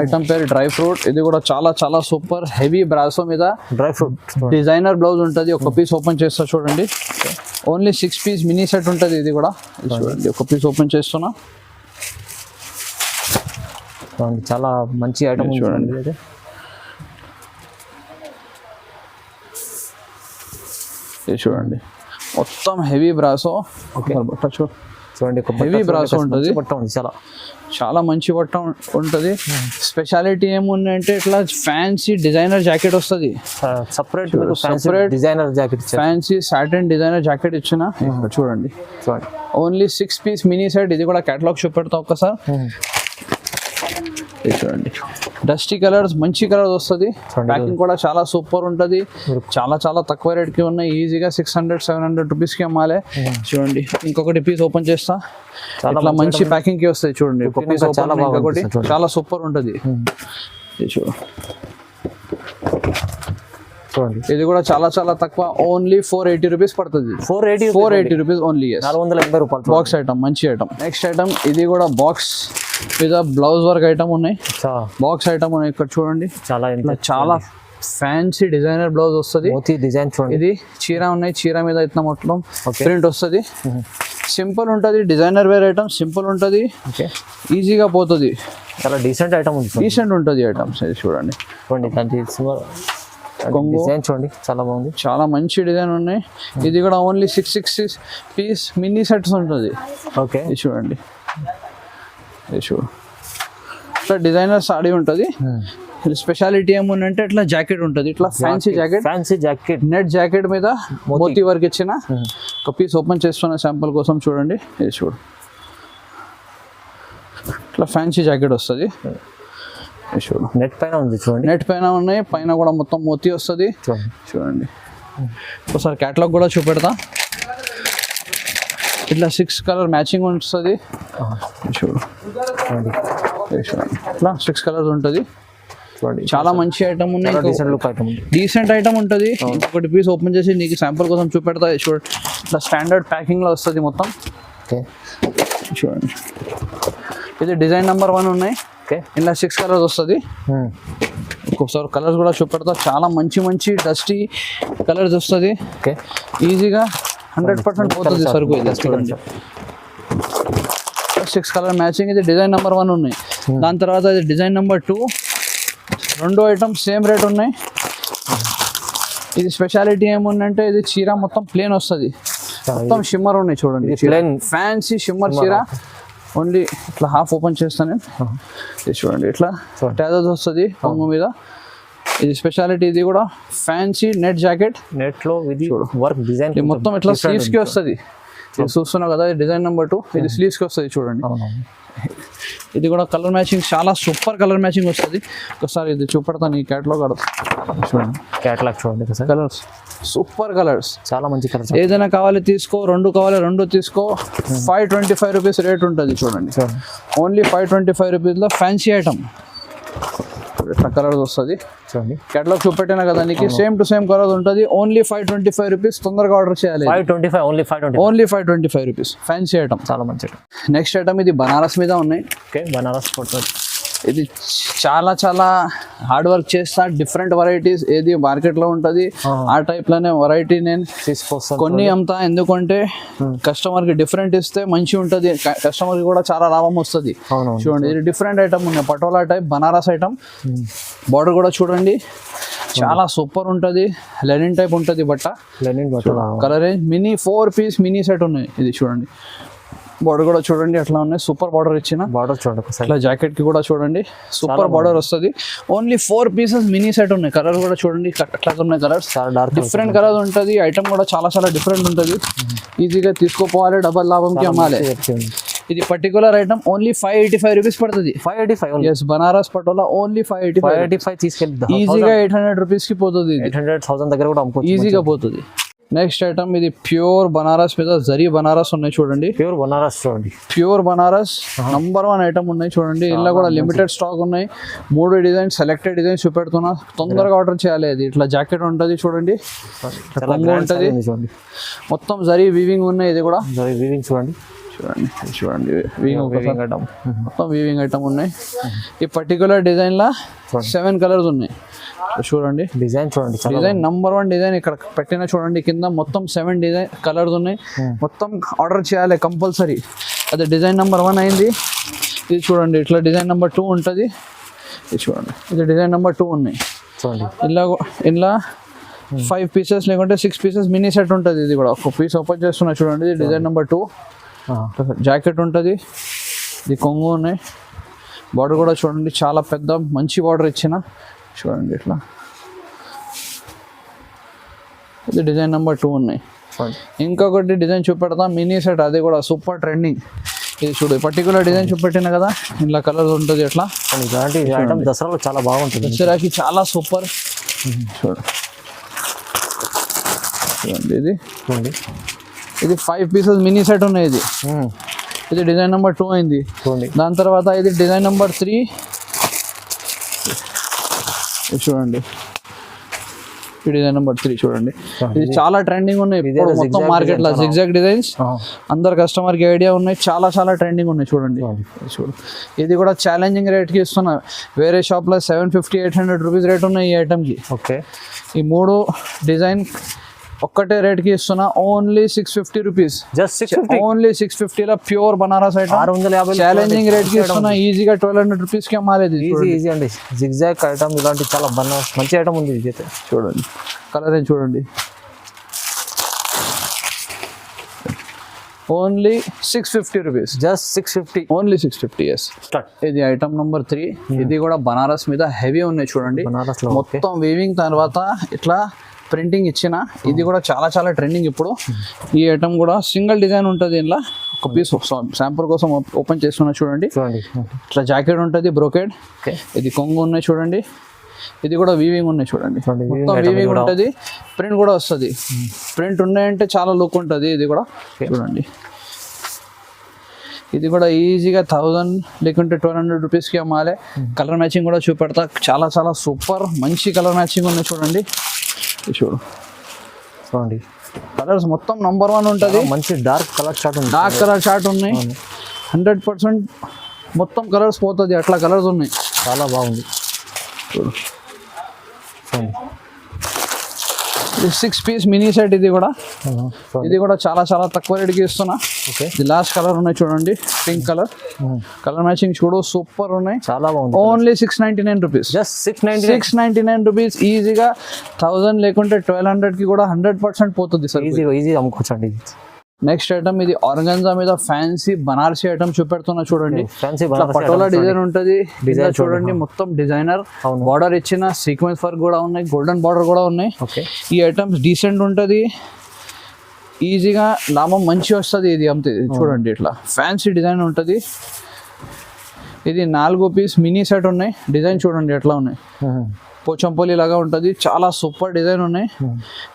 ఐటమ్ పేరు డ్రై ఫ్రూట్. ఇది కూడా చాలా చాలా సూపర్ హెవీ బ్రాసో మీద డ్రై ఫ్రూట్ డిజైనర్ బ్లౌజ్ ఉంటుంది. ఒక పీస్ ఓపెన్ చేస్తా చూడండి. ఓన్లీ 6 పీస్ మినీ సెట్ ఉంటుంది. ఇది కూడా చూడండి, ఒక పీస్ ఓపెన్ చేస్తున్నా. చాలా మంచి ఐటమ్ చూడండి. ఇది చూడండి, మొత్తం హెవీ బ్రాసో. బట్ట చూడండి, హెవీ బ్రాసో ఉంటుంది. చాలా చాలా మంచి బట్ట ఉంటుంది. స్పెషాలిటీ ఏముందంటే ఇట్లా ఫ్యాన్సీ డిజైనర్ జాకెట్ వస్తుంది. Separate designer jacket, fancy satin designer jacket ఇచ్చిన చూడండి. Only 6 piece mini set. ఇది కూడా కేటలాగ్ చూపెడతా ఒక్కసారి. చూడండి, డస్టీ కలర్స్, మంచి కలర్స్ వస్తుంది. ప్యాకింగ్ కూడా చాలా సూపర్ ఉంటుంది. చాలా చాలా తక్కువ రేట్కి ఉన్నాయి. ఈజీగా 600-700 రూపీస్కి అమ్మాలి. చూడండి, ఇంకొకటి పీస్ ఓపెన్ చేస్తా. చాలా మంచి ప్యాకింగ్ కి వస్తాయి చూడండి. ఒక పీస్ ఓపెన్, ఇంకొకటి చాలా సూపర్ ఉంటుంది. చూడండి, ఇది కూడా చాలా చాలా తక్కువ. ఓన్లీ 480 రూపీస్ పడుతుంది. 480 రూపీస్ ఓన్లీ. 480 రూపాయలు బాక్స్ ఐటమ్, మంచి ఐటమ్. నెక్స్ట్ ఐటమ్ ఇది కూడా బాక్స్ మీద బ్లౌజ్ వర్క్ ఐటమ్ ఉన్నాయి. బాక్స్ ఐటమ్ ఉన్నాయి. ఇక్కడ చూడండి, చాలా ఫ్యాన్సీ డిజైనర్ బ్లౌజ్ వస్తుంది. డిజైన్ చూడండి. ఇది చీర ఉన్నాయి. చీర మీద ఇట్లా మొత్తం ప్రింట్ వస్తుంది. సింపుల్ ఉంటుంది. డిజైనర్ వేర్ ఐటమ్, సింపుల్ ఉంటుంది, ఈజీగా పోతుంది. చాలా డీసెంట్ ఐటమ్ ఉంది. డీసెంట్ ఉంటుంది ఐటమ్స్. ఇది చూడండి, డిజైన్ చూడండి, చాలా బాగుంది. చాలా మంచి డిజైన్ ఉన్నాయి. ఇది కూడా ఓన్లీ 6 పీస్ మినీ సెట్స్ ఉంటుంది. ఓకే, ఇది చూడండి. ఇది చూడు, ఇట్లా డిజైనర్ సాడీ ఉంటుంది. స్పెషాలిటీ ఏముందంటే ఇట్లా జాకెట్ ఉంటుంది. ఇట్లా ఫ్యాన్సీ జాకెట్, నెట్ జాకెట్ మీద మోతీ వర్క్ ఇచ్చిన. ఒక పీస్ ఓపెన్ చేస్తున్న శాంపుల్ కోసం చూడండి. ఇది చూడు, ఇట్లా ఫ్యాన్సీ జాకెట్ వస్తుంది. చూడు, నెట్ పైన ఉంది చూడండి. నెట్ పైన ఉన్నాయి. పైన కూడా మొత్తం మోతీ వస్తుంది. చూడండి, ఒకసారి క్యాటలాగ్ కూడా చూపెడతా. ఇట్లా 6 కలర్ మ్యాచింగ్ వస్తుంది. చూడు, ఇట్లా 6 కలర్స్ ఉంటుంది. చాలా మంచి ఐటమ్ ఉన్నాయి. డీసెంట్ ఐటమ్ ఉంటుంది. ఇంకొకటి పీస్ ఓపెన్ చేసి నీకు శాంపుల్ కోసం చూపెడతా. చూడండి, ఇట్లా స్టాండర్డ్ ప్యాకింగ్ లో వస్తుంది మొత్తం. చూడండి, ఇది డిజైన్ నెంబర్ 1 ఉన్నాయి. ఇలా 6 కలర్స్ వస్తుంది. ఒక్కొక్కసారి కలర్స్ కూడా చూపెడతా. చాలా మంచి మంచి డస్టీ కలర్స్ వస్తుంది. ఈజీగా 100% పోతుంది సరుకు. ఇది చూడండి, 6 కలర్ మ్యాచింగ్. ఇది డిజైన్ నెంబర్ 1 ఉన్నాయి. దాని తర్వాత ఇది design number 2. 2 items same rate ఉన్నాయి. ఇది స్పెషాలిటీ ఏముందంటే ఇది చీర మొత్తం ప్లేన్ వస్తుంది. మొత్తం షిమ్మర్ ఉన్నాయి చూడండి. ఫ్యాన్సీ షిమ్మర్ చీర ఓన్లీ ఇట్లా హాఫ్ ఓపెన్ చేస్తాను. ఇది చూడండి ఇట్లా ట్యాజర్స్ వస్తుంది కొంగు మీద. ఇది స్పెషాలిటీ. ఇది కూడా ఫ్యాన్సీ నెట్ జాకెట్. నెట్ లో ఇది వర్క్ డిజైన్ మొత్తం ఇట్లా స్లీవ్స్ కి వస్తుంది. చూస్తున్నావు కదా డిజైన్ నెంబర్ 2. ఇది స్లీవ్స్ కి వస్తుంది చూడండి. ఇది కూడా కలర్ మ్యాచింగ్ చాలా సూపర్ కలర్ మ్యాచింగ్ వస్తుంది. ఒకసారి ఇది చూపెడతాను ఈ క్యాటలాగ్ చూడండి. క్యాటలాగ్ చూడండి కలర్స్ సూపర్ కలర్స్, చాలా మంచి కలర్స్. ఏదైనా కావాలి తీసుకో, 2 కావాలి 2 తీసుకో. 525 రూపీస్ రేట్ ఉంటుంది చూడండి. ఓన్లీ 525 రూపీస్లో ఫ్యాన్సీ ఐటమ్. ఇట్లా కలర్స్ వస్తుంది చూడండి. కేటలాగ్ చూపెట్టినా కదా నీకు సేమ్ టు సేమ్ కలర్ ఉంటుంది. Only 525 rupees. తొందరగా ఆర్డర్ చేయాలి. 525 ఓన్లీ 525 రూపీస్. ఫ్యాన్సీ ఐటమ్, చాలా మంచి ఐటమ్. నెక్స్ట్ ఐటమ్ ఇది బనారస్ మీద ఉన్నాయి. Okay, Banaras photo. ఇది చాలా చాలా హార్డ్ వర్క్ చేస్తా. డిఫరెంట్ వెరైటీస్ ఏది మార్కెట్లో ఉంటుంది ఆ టైప్ లోనే వెరైటీ నేను తీసుకొస్తాను. కొన్ని అమ్ముతా. ఎందుకంటే కస్టమర్ కి డిఫరెంట్ ఇస్తే మంచి ఉంటుంది, కస్టమర్ కి కూడా చాలా లాభం వస్తుంది. చూడండి ఇది డిఫరెంట్ ఐటమ్ ఉన్నాయి. Patola type Banaras item. Border కూడా చూడండి చాలా సూపర్ ఉంటుంది. లెనిన్ టైప్ ఉంటుంది బట్ట. Linen colour mini 4 piece mini set ఉన్నాయి. ఇది చూడండి. బార్డర్ కూడా చూడండి అట్లా ఉన్నాయి. సూపర్ బార్డర్ ఇచ్చిన. బార్డర్ చూడండి ఇట్లా జాకెట్ కి కూడా చూడండి సూపర్ బార్డర్ వస్తుంది. ఓన్లీ 4 పీసెస్ మినీ సెట్ ఉన్నాయి. కలర్ కూడా చూడండి అట్లా ఉన్నాయి. కలర్స్ డిఫరెంట్ కలర్ ఉంటుంది. ఐటమ్ కూడా చాలా చాలా డిఫరెంట్ ఉంటుంది. ఈజీగా తీసుకోపోవాలి, డబల్ లాభంకి అమ్మాలి. ఇది పర్టికులర్ ఐటమ్ ఓన్లీ 585 రూపీస్ పడుతుంది. 585. ఎస్, బనారస్ పటోలా ఓన్లీ 585 తీసుకెళ్తా. ఈజీగా 800 రూపీస్ కి పోతుంది. 800,000 దగ్గర కూడా అమ్ముకోవచ్చు, ఈజీగా పోతుంది. నెక్స్ట్ ఐటమ్ ఇది ప్యూర్ బనారస్ మీద జరీ బనారస్ ఉన్నాయి చూడండి. ప్యూర్ బనారస్ చూడండి. ప్యూర్ బనారస్ నంబర్ 1 ఐటమ్ ఉన్నాయి చూడండి. ఇలా కూడా లిమిటెడ్ స్టాక్ ఉన్నాయి. 3 డిజైన్ సెలెక్టెడ్ డిజైన్స్ చూపెడుతున్నా. తొందరగా ఆర్డర్ చేయాలి. అది ఇట్లా జాకెట్ ఉంటుంది చూడండి, ఉంటుంది మొత్తం జరీ వీవింగ్ ఉన్నాయి. ఇది కూడా వీవింగ్ చూడండి. చూడండి వీవింగ్ ఐటమ్, మొత్తం వీవింగ్ ఐటమ్ ఉన్నాయి. ఈ పర్టికులర్ డిజైన్ లా 7 కలర్స్ ఉన్నాయి చూడండి. డిజైన్ చూడండి, డిజైన్ నంబర్ 1 డిజైన్ ఇక్కడ పెట్టిన చూడండి. కింద మొత్తం 7 డిజైన్ కలర్స్ ఉన్నాయి. మొత్తం ఆర్డర్ చేయాలి కంపల్సరీ. అదే డిజైన్ నెంబర్ 1 అయింది. ఇది చూడండి ఇట్లా డిజైన్ నెంబర్ 2 ఉంటుంది. ఇది చూడండి ఇది డిజైన్ నెంబర్ 2 ఉన్నాయి చూడండి. ఇలా 5 పీసెస్ లేకుంటే 6 పీసెస్ మినీ సెట్ ఉంటుంది. ఇది కూడా ఒక పీస్ ఓపెన్ చేస్తున్నా చూడండి. ఇది డిజైన్ నెంబర్ 2. జాకెట్ ఉంటుంది. ఇది కొంగు ఉన్నాయి. బార్డర్ కూడా చూడండి చాలా పెద్ద మంచి బార్డర్ ఇచ్చిన చూడండి ఇట్లా. ఇది డిజైన్ నెంబర్ 2 ఉన్నాయి. ఇంకొకటి డిజైన్ చూపెడతాం మినీ సెట్, అది కూడా సూపర్ ట్రెండింగ్. ఇది చూడు పర్టికులర్ డిజైన్ చూపెట్టిన కదా, ఇలా కలర్స్ ఉంటుంది ఎట్లా. దసరాలో చాలా బాగుంటుంది. దసరాకి చాలా సూపర్. చూడండి ఇది చూడండి. ఇది 5 పీసెస్ మినీ సెట్ ఉన్నాయి. ఇది డిజైన్ నెంబర్ 2 అయింది. దాని తర్వాత ఇది డిజైన్ నెంబర్ 3 చూడండి. ఈ డిజైన్ నెంబర్ 3 చూడండి. ఇది చాలా ట్రెండింగ్ ఉన్నాయి మొత్తం మార్కెట్ లో. జిగ్జాగ్ డిజైన్స్ అందరు కస్టమర్ కి ఐడియా ఉన్నాయి. చాలా చాలా ట్రెండింగ్ ఉన్నాయి చూడండి. చూడు ఇది కూడా ఛాలెంజింగ్ రేట్ కి ఇస్తున్నా. వేరే షాప్ లో 750-800 రూపీస్ రేట్ ఉన్నాయి ఈ ఐటమ్ కి. ఓకే, ఈ 3 డిజైన్ ఒక్కటే రేట్ కి ఇస్తున్నా. Only 650 rupees. జస్ట్ 650. ఓన్లీ 650 లో pure Banaras item 650 challenging rate కి ఇస్తున్నా. ఈజీగా 1200 రూపీస్ కి అమ్మాలి. ఈజీ అండి. జిగ్జాగ్ ఐటమ్ ఇలాంటి చాలా బనారస్ మంచి ఐటమ్ ఉంది. ఇది చూడండి కలర్ ఏం చూడండి. Only 650 rupees. Just 650. Only 650. Yes. ఇది ఐటమ్ నెంబర్ 3. ఇది కూడా బనారస్ మీద హెవీ ఉన్నాయి చూడండి. మొత్తం వీవింగ్ తర్వాత ఇట్లా ప్రింటింగ్ ఇచ్చిన. ఇది కూడా చాలా చాలా ట్రెండింగ్ ఇప్పుడు. ఈ ఐటమ్ కూడా సింగిల్ డిజైన్ ఉంటుంది. ఇలా ఒక పీస్ శాంపుల్ కోసం ఓపెన్ చేస్తున్నా చూడండి. ఇట్లా జాకెట్ ఉంటుంది బ్రోకెడ్. ఇది కొంగు ఉన్నాయి చూడండి. ఇది కూడా వీవింగ్ ఉన్నాయి చూడండి. మొత్తం వీవింగ్ ఉంటుంది. ప్రింట్ కూడా వస్తుంది. ప్రింట్ ఉన్నాయంటే చాలా లుక్ ఉంటుంది. ఇది కూడా చూడండి. ఇది కూడా ఈజీగా 1000 లేకుంటే 1200 రూపీస్కి అమ్మాలి. కలర్ మ్యాచింగ్ కూడా చూపెడతా. చాలా చాలా సూపర్ మంచి కలర్ మ్యాచింగ్ ఉన్నాయి చూడండి. చూడండి కలర్స్ మొత్తం నంబర్ 1 ఉంటుంది. మంచి డార్క్ కలర్ చార్ట్ ఉంది. డార్క్ కలర్ చార్ట్ ఉన్నాయి. 100% మొత్తం కలర్స్ పోతుంది. అట్లా కలర్స్ ఉన్నాయి. చాలా బాగుంది. చూడు 6 పీస్ మినీ సెట్. ఇది కూడా చాలా చాలా తక్కువ రేట్కి ఇస్తున్నా. ఇది లాస్ట్ కలర్ ఉన్నాయి చూడండి. Pink colour. కలర్ మ్యాచింగ్ చూడు సూపర్ ఉన్నాయి. చాలా బాగుంది. Only 699 rupees. Just 699 rupees. ఈజీగా 1000 లేకుంటే 1200 కి కూడా 100% పోతుంది సార్. ఈజీ అమ్ముకోవచ్చండి. నెక్స్ట్ ఐటమ్ ఇది ఆర్గంజా మీద ఫ్యాన్సీ బనారసి ఐటమ్ చూపెడుతున్నా చూడండి. ఫ్యాన్సీ ఇట్లా పటోలా డిజైన్ ఉంటది. Design చూడండి మొత్తం డిజైనర్ అవును. బార్డర్ ఇచ్చిన సీక్వెన్స్ వర్క్ కూడా ఉన్నాయి, గోల్డెన్ బార్డర్ కూడా ఉన్నాయి. ఓకే ఈ ఐటమ్స్ డీసెంట్ ఉంటది, ఈజీగా లాభం మంచి వస్తుంది. ఇది అంతే చూడండి, ఇట్లా ఫ్యాన్సీ డిజైన్ ఉంటుంది. ఇది 4 పీస్ మినీ సెట్ ఉన్నాయి. డిజైన్ చూడండి ఎట్లా ఉన్నాయి, పోచంపల్లి లాగా ఉంటుంది, చాలా సూపర్ డిజైన్ ఉన్నాయి.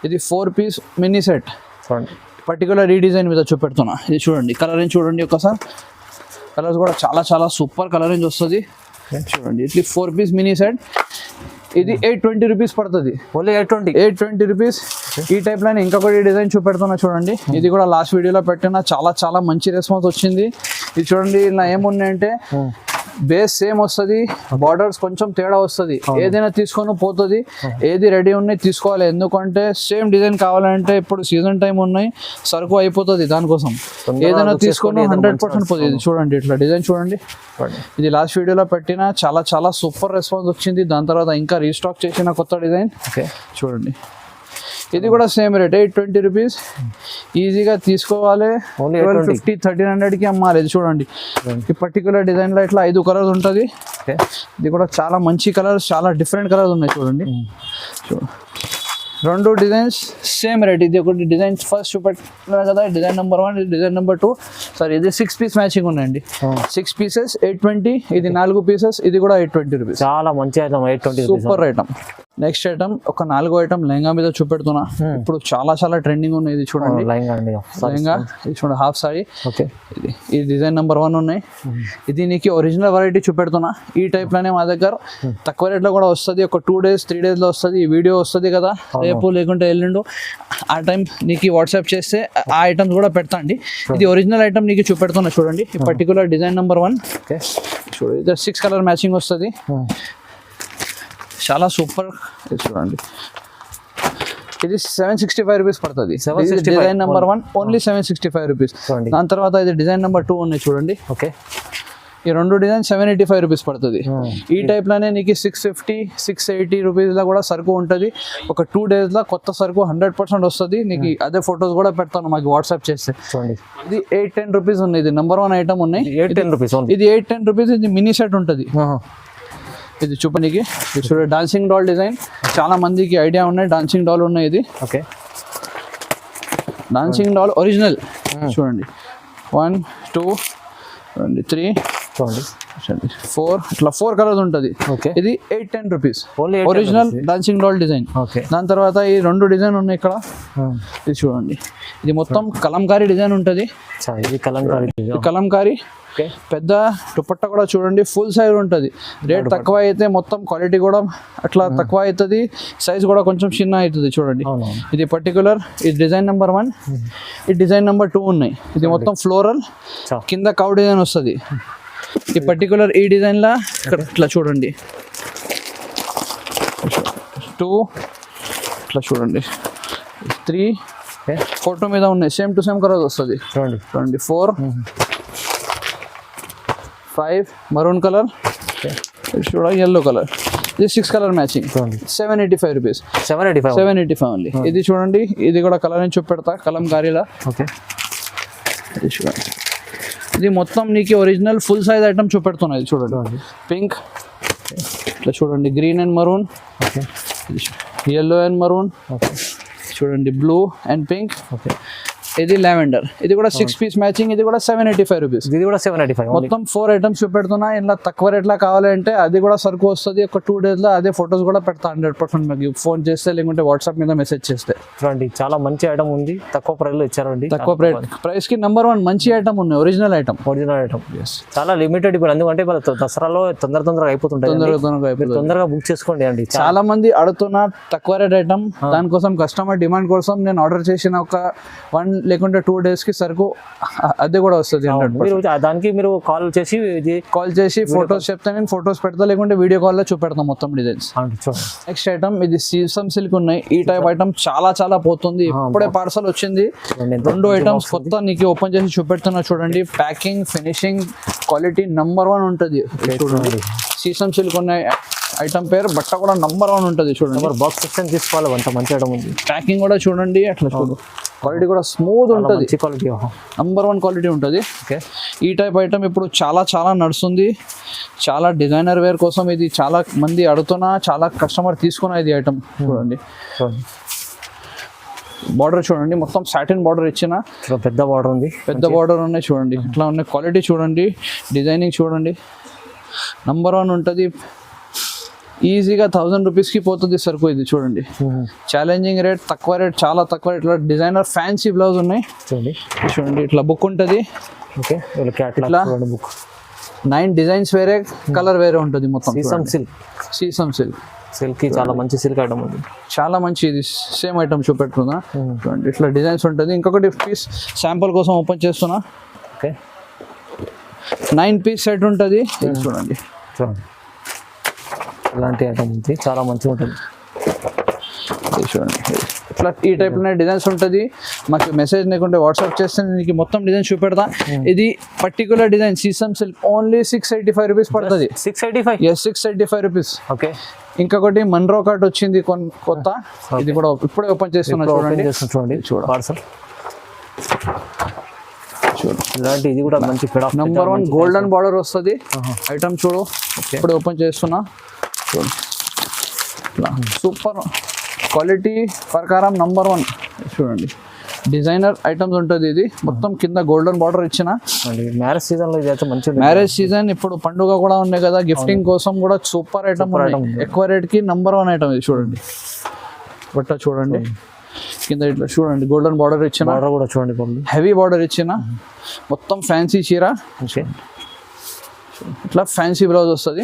ఇది 4 పీస్ మినీ సెట్ చూడండి. పర్టికులర్ ఈ డిజైన్ మీద చూపెడుతున్నా. ఇది చూడండి, కలరింగ్ చూడండి ఒకసారి, కలర్స్ కూడా చాలా చాలా సూపర్ కలరింగ్ వస్తుంది. చూడండి ఇట్లా 4 పీస్ మినీ సెట్. ఇది 820 రూపీస్ పడుతుంది, ఓన్లీ 820 రూపీస్. ఈ టైప్ లోనే ఇంకొకటి డిజైన్ చూపెడుతున్నా చూడండి. ఇది కూడా లాస్ట్ వీడియోలో పెట్టిన, చాలా చాలా మంచి రెస్పాన్స్ వచ్చింది. ఇది చూడండి, ఇలా ఏమున్నాయంటే బేస్ సేమ్ వస్తుంది, బార్డర్స్ కొంచెం తేడా వస్తుంది. ఏదైనా తీసుకొని పోతుంది, ఏది రెడీ ఉన్నాయి తీసుకోవాలి. ఎందుకంటే సేమ్ డిజైన్ కావాలంటే ఇప్పుడు సీజన్ టైం ఉన్నాయి, సరుకు అయిపోతుంది. దానికోసం ఏదైనా తీసుకొని 100% పోతుంది. ఇది చూడండి, ఇట్లా డిజైన్ చూడండి. ఇది లాస్ట్ వీడియోలో పెట్టిన, చాలా చాలా సూపర్ రెస్పాన్స్ వచ్చింది. దాని తర్వాత ఇంకా రీస్టాక్ చేసిన కొత్త డిజైన్. ఓకే చూడండి, ఇది కూడా సేమ్ రేట్ 820 రూపీస్. ఈజీగా తీసుకోవాలి, 1250 1300కి అమ్మాలి. ఇది చూడండి, ఈ పర్టికులర్ డిజైన్ లో ఇట్లా 5 కలర్స్ ఉంటుంది. ఇది కూడా చాలా మంచి కలర్స్, చాలా డిఫరెంట్ కలర్స్ ఉన్నాయి. చూడండి, రెండు డిజైన్స్ సేమ్ రేట్. ఇది ఒకటి డిజైన్ ఫస్ట్ చూపెట్టినా కదా, డిజైన్ నెంబర్ 1, ఇది డిజైన్ నెంబర్ 2. సారీ, ఇది 6 పీస్ మ్యాచింగ్ ఉన్నాయండి. 6 పీసెస్ 820, ఇది 4 పీసెస్, ఇది కూడా 820 రూపీస్. చాలా మంచి item, 820 super item. Next item ఒక 4 ఐటమ్ లెహంగా మీద చూపెడుతున్నా. ఇప్పుడు చాలా చాలా ట్రెండింగ్ ఉన్నాయి. ఇది చూడండి, లెహంగా. ఇది చూడండి, హాఫ్ సారీ. ఓకే, ఇది డిజైన్ నెంబర్ 1 ఉన్నాయి. ఇది నీకు ఒరిజినల్ వెరైటీ చూపెడుతున్నా. ఈ టైప్ లోనే మా దగ్గర తక్కువ రేట్ లో కూడా వస్తుంది. ఒక 2 days 3 days లో వస్తుంది. ఈ వీడియో వస్తుంది కదా, రేపు లేకుంటే ఎల్లుండు, ఆ టైం నీకు వాట్సాప్ చేస్తే ఆ ఐటమ్స్ కూడా పెడతా అండి. ఇది ఒరిజినల్ ఐటమ్ నీకు చూపెడుతున్నా చూడండి. ఈ పర్టికులర్ డిజైన్ నెంబర్ 1. ఓకే, చూడండి, ఇది 6 కలర్ మ్యాచింగ్ వస్తుంది, చాలా సూపర్. చూడండి, ఇది 765 రూపీస్ పడుతుంది. Design number 1 only 765 rupees. దాని తర్వాత ఇది డిజైన్ నెంబర్ 2 ఉన్నాయి చూడండి. ఓకే, ఈ రెండు డిజైన్ 785 రూపీస్ పడుతుంది. ఈ టైప్ లోనే నీకు 650 680 రూపీస్ లో కూడా సరుకు ఉంటుంది. ఒక 2 days లో కొత్త సరుకు 100% వస్తుంది. నీకు అదే ఫొటోస్ కూడా పెడతాను మాకు వాట్సాప్ చేస్తే. చూడండి, ఇది 810 రూపీస్ ఉంది. ఇది నెంబర్ 1 ఐటమ్ ఉన్నాయి. 810 రూపీస్. ఇది 810 రూపీస్. ఇది మినీ సెట్ ఉంటుంది. ఇది చూపనికి చూడండి, డాన్సింగ్ డాల్ డిజైన్. చాలా మందికి ఐడియా ఉన్నాయి, డాన్సింగ్ డాల్ ఉన్నాయి. ఇది ఓకే, డాన్సింగ్ డాల్ ఒరిజినల్. చూడండి, 1 2 3 చూడండి 4, ఇట్లా 4 కలర్స్ ఉంటుంది. ఓకే, ఇది 810 rupees only original dancing doll design. Okay, దాని తర్వాత ఈ 2 డిజైన్ ఉన్నాయి ఇక్కడ. ఇది చూడండి, ఇది మొత్తం కలంకారీ డిజైన్ ఉంటుంది. ఇది కలంకారీ. పెద్ద దుపట్టా కూడా చూడండి, ఫుల్ సైజ్ ఉంటుంది. రేట్ తక్కువ అయితే మొత్తం క్వాలిటీ కూడా అట్లా తక్కువ అవుతుంది, సైజ్ కూడా కొంచెం చిన్న అవుతుంది. చూడండి, ఇది పర్టికులర్, ఇది డిజైన్ నెంబర్ 1, ఇది డిజైన్ నెంబర్ 2 ఉన్నాయి. ఇది మొత్తం ఫ్లోరల్, కింద కౌ డిజైన్ వస్తుంది. ఈ పర్టికులర్ ఈ డిజైన్ లా ఇట్లా చూడండి, 2 ఇట్లా చూడండి, 3 ఫోటో మీద ఉన్నాయి. సేమ్ టు సేమ్ కలర్ వస్తుంది. చూడండి 4 5 మరూన్ కలర్, చూడండి yellow కలర్. ఇది 6 కలర్ మ్యాచింగ్. 785 రూపీస్. 785 ఓన్లీ. ఇది చూడండి, ఇది కూడా కలర్ అని చూపెడతా, కలంకారీలా. ఓకే, ఇది చూడండి, ఇది మొత్తం నీకు ఒరిజినల్ ఫుల్ సైజ్ ఐటమ్ చూపెడుతున్నాయి. చూడండి, పింక్ ఇట్లా చూడండి, green and maroon, yellow and maroon, చూడండి బ్లూ అండ్ పింక్. ఇది లావెండర్. ఇది కూడా 6 పీస్ మ్యాచింగ్. ఇది కూడా 785 రూపీస్. ఇది కూడా 785. మొత్తం 4 ఐటమ్స్ చూపెడుతున్నా. ఇలా తక్కువ రేట్లా కావాలంటే అది కూడా సరుకు వస్తుంది. ఒక 2 days లో అదే ఫొటోస్ కూడా పెడతా 100% మీకు ఫోన్ చేస్తే, లేకుంటే వాట్సాప్ మీద మెసేజ్ చేస్తే. చూడండి, చాలా మంచి ఐటమ్ ఉంది, తక్కువ ప్రైస్ లో ఇచ్చారండి. తక్కువ ప్రైస్ కి నెంబర్ 1 మంచి ఐటమ్ ఉన్నాయి, ఒరిజినల్ ఐటమ్. చాలా లిమిటెడ్ ఇప్పుడు, ఎందుకంటే దసరాలో తొందరగా అయిపోతుంటాయి. తొందరగా బుక్ చేసుకోండి అండి. చాలా మంది అడుగుతున్నా తక్కువ రేట్ ఐటమ్, దానికోసం కస్టమర్ డిమాండ్ కోసం నేను ఆర్డర్ చేసిన ఒక 1 లేకుంటే 2 days కి సరుకు అదే కూడా వస్తుంది. దానికి మీరు కాల్ చేసి ఫొటోస్ చెప్తే నేను ఫొటోస్ పెడతా, లేకుంటే వీడియో కాల్ లో చూపెడతాం మొత్తం డిజైన్స్. నెక్స్ట్ ఐటమ్ ఇది సీసం సిల్క్ ఉన్నాయి. ఈ టైప్ ఐటమ్ చాలా చాలా పోతుంది. ఇప్పుడే పార్సల్ వచ్చింది. 2 ఐటమ్స్ కొత్త నీకు ఓపెన్ చేసి చూపెడుతున్నా. చూడండి, ప్యాకింగ్ ఫినిషింగ్ క్వాలిటీ నెంబర్ 1 ఉంటుంది. చూడండి, సీసం సిల్క్ ఉన్నాయి. ఐటమ్ పేరు, బట్ట కూడా నెంబర్ 1 ఉంటుంది. చూడండి, బాక్స్ సెక్షన్ తీసుకోవాలి, అంత మంచి ఐటమ్ ఉంది. ప్యాకింగ్ కూడా చూడండి, అట్లా చూడు క్వాలిటీ కూడా స్మూత్ ఉంటుంది, మంచి క్వాలిటీ. నంబర్ 1 క్వాలిటీ ఉంటుంది. ఓకే, ఈ టైప్ ఐటమ్ ఇప్పుడు చాలా నడుస్తుంది. చాలా డిజైనర్ వేర్ కోసం ఇది చాలా మంది అడుగుతున్నా, చాలా కస్టమర్ తీసుకున్నా ఇది ఐటమ్. చూడండి బార్డర్ చూడండి, మొత్తం సాటిన్ బార్డర్ ఇచ్చిన, పెద్ద బార్డర్ ఉంది, పెద్ద బార్డర్ ఉన్నాయి చూడండి. ఇట్లా ఉన్నాయి, క్వాలిటీ చూడండి, డిజైనింగ్ చూడండి, నంబర్ 1 ఉంటుంది. ఈజీగా 1000 రూపీస్కి పోతుంది సరుకు ఇది. చూడండి ఛాలెంజింగ్ రేట్, తక్కువ రేట్, చాలా తక్కువ రేట్. ఇట్లా డిజైనర్ ఫ్యాన్సీ బ్లౌజ్ ఉన్నాయి చూడండి. ఇట్లా బుక్ ఉంటుంది. ఓకే, ఇట్లా బుక్ 9 డిజైన్స్ వేరే, కలర్ వేరే ఉంటుంది. మొత్తం సీసమ్ సిల్క్ చాలా మంచి సిల్క్ ఐటమ్ ఉంది, చాలా మంచి. ఇది సేమ్ ఐటమ్ చూపెట్టుకున్నా చూడండి. ఇట్లా డిజైన్స్ ఉంటుంది. ఇంకొకటి పీస్ శాంపుల్ కోసం ఓపెన్ చేస్తున్నా. ఓకే, 9 పీస్ సెట్ ఉంటుంది. చూడండి ఇలాంటి ఐటమ్ ఉంది, చాలా మంచిగా ఉంటుంది. చూడండి ఇట్లా ఈ టైప్ డిజైన్స్ ఉంటుంది. మాకు మెసేజ్ లేకుంటే వాట్సాప్ చేస్తే నీకు మొత్తం డిజైన్ చూపెడతా. ఇది particular design sesame silk only 685 rupees పడుతుంది. 685 రూపీస్. ఓకే, ఇంకొకటి మన్రో కార్ట్ వచ్చింది కొత్త, ఇది కూడా ఇప్పుడే ఓపెన్ చేస్తున్నా. చూడండి ఇలాంటి ఇది కూడా మంచి నంబర్ 1 గోల్డెన్ బార్డర్ వస్తుంది ఐటమ్. చూడు ఇప్పుడే ఓపెన్ చేస్తున్నా. చూడు సూపర్ క్వాలిటీ ప్రకారం నంబర్ 1. చూడండి డిజైనర్ ఐటమ్స్ ఉంటుంది. ఇది మొత్తం కింద గోల్డెన్ బార్డర్ ఇచ్చిన. మ్యారేజ్ సీజన్ లో ఇదైతే మంచి మ్యారేజ్ సీజన్, ఇప్పుడు పండుగ కూడా ఉన్నాయి కదా, గిఫ్టింగ్ కోసం కూడా సూపర్ ఐటమ్. ఎక్కువ రేట్ కి నంబర్ 1 ఐటమ్ ఇది. చూడండి బట్ట చూడండి కింద ఇట్లా చూడండి గోల్డెన్ బార్డర్ ఇచ్చిన, బార్డర్ కూడా చూడండి హెవీ బార్డర్ ఇచ్చిన, మొత్తం ఫ్యాన్సీ చీర. ఇట్లా ఫ్యాన్సీ బ్లౌజ్ వస్తుంది.